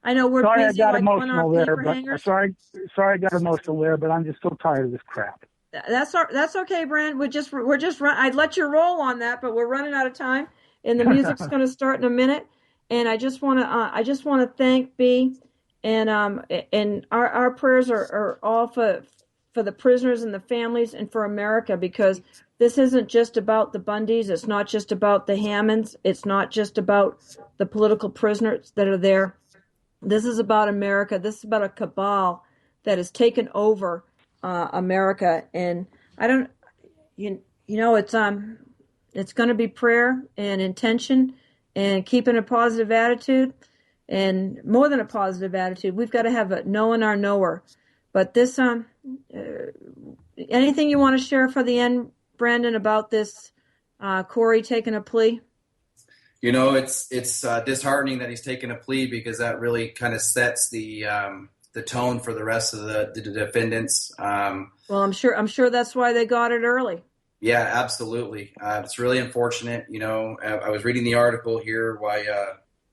I know we're sorry busy. I got like emotional there, but hangers. sorry I got emotional there, but I'm just so tired of this crap. That's okay, Brand. We're just I'd let you roll on that, but we're running out of time, and the music's going to start in a minute. And I just want to thank B, and our prayers are all for the prisoners and the families and for America, because this isn't just about the Bundys. It's not just about the Hammonds. It's not just about the political prisoners that are there. This is about America. This is about a cabal that has taken over America. And I don't, it's going to be prayer and intention and keeping a positive attitude, and more than a positive attitude. We've got to have a knowing our knower. But this, anything you want to share for the end, Brandon, about this Corey taking a plea? It's disheartening that he's taken a plea, because that really kind of sets the tone for the rest of the defendants. Well, I'm sure that's why they got it early. Yeah, absolutely. It's really unfortunate. I was reading the article here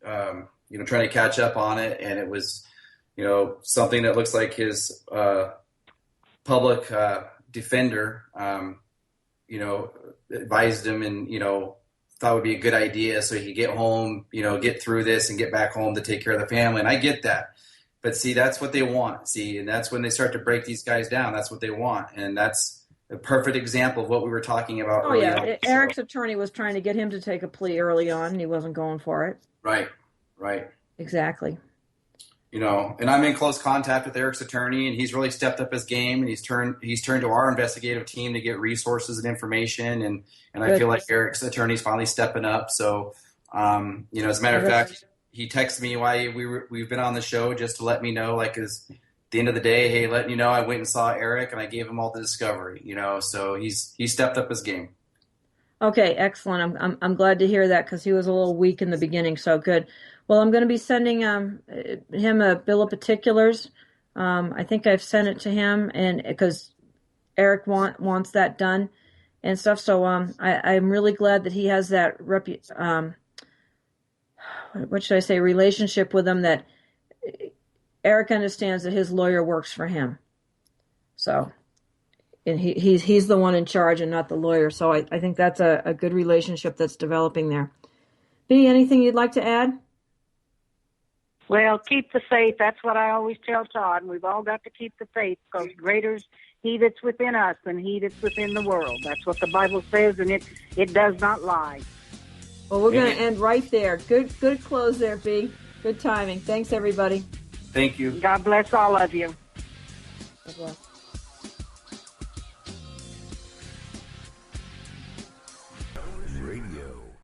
trying to catch up on it, and it was, something that looks like his public defender, advised him and, thought it would be a good idea so he could get home, get through this and get back home to take care of the family. And I get that. But see, that's what they want. See, and that's when they start to break these guys down. That's what they want. And that's a perfect example of what we were talking about earlier. Yeah. Eric's attorney was trying to get him to take a plea early on, and he wasn't going for it. Right. Exactly. And I'm in close contact with Eric's attorney, and he's really stepped up his game, and he's turned to our investigative team to get resources and information, and I feel like Eric's attorney's finally stepping up. So, As a matter of fact, he texted me while we've been on the show just to let me know, like, at the end of the day, hey, letting you know I went and saw Eric and I gave him all the discovery, so he stepped up his game. Okay, excellent. I'm glad to hear that because he was a little weak in the beginning. So good. Well, I'm going to be sending him a bill of particulars. I think I've sent it to him, and because Eric wants that done and stuff. So I'm really glad that he has that what should I say, relationship with him, that Eric understands that his lawyer works for him. So. And he's the one in charge and not the lawyer. So I think that's a good relationship that's developing there. B, anything you'd like to add? Well, keep the faith. That's what I always tell Todd. We've all got to keep the faith because greater is he that's within us than he that's within the world. That's what the Bible says, and it does not lie. Well, we're going to end right there. Good close there, B. Good timing. Thanks, everybody. Thank you. God bless all of you. God bless.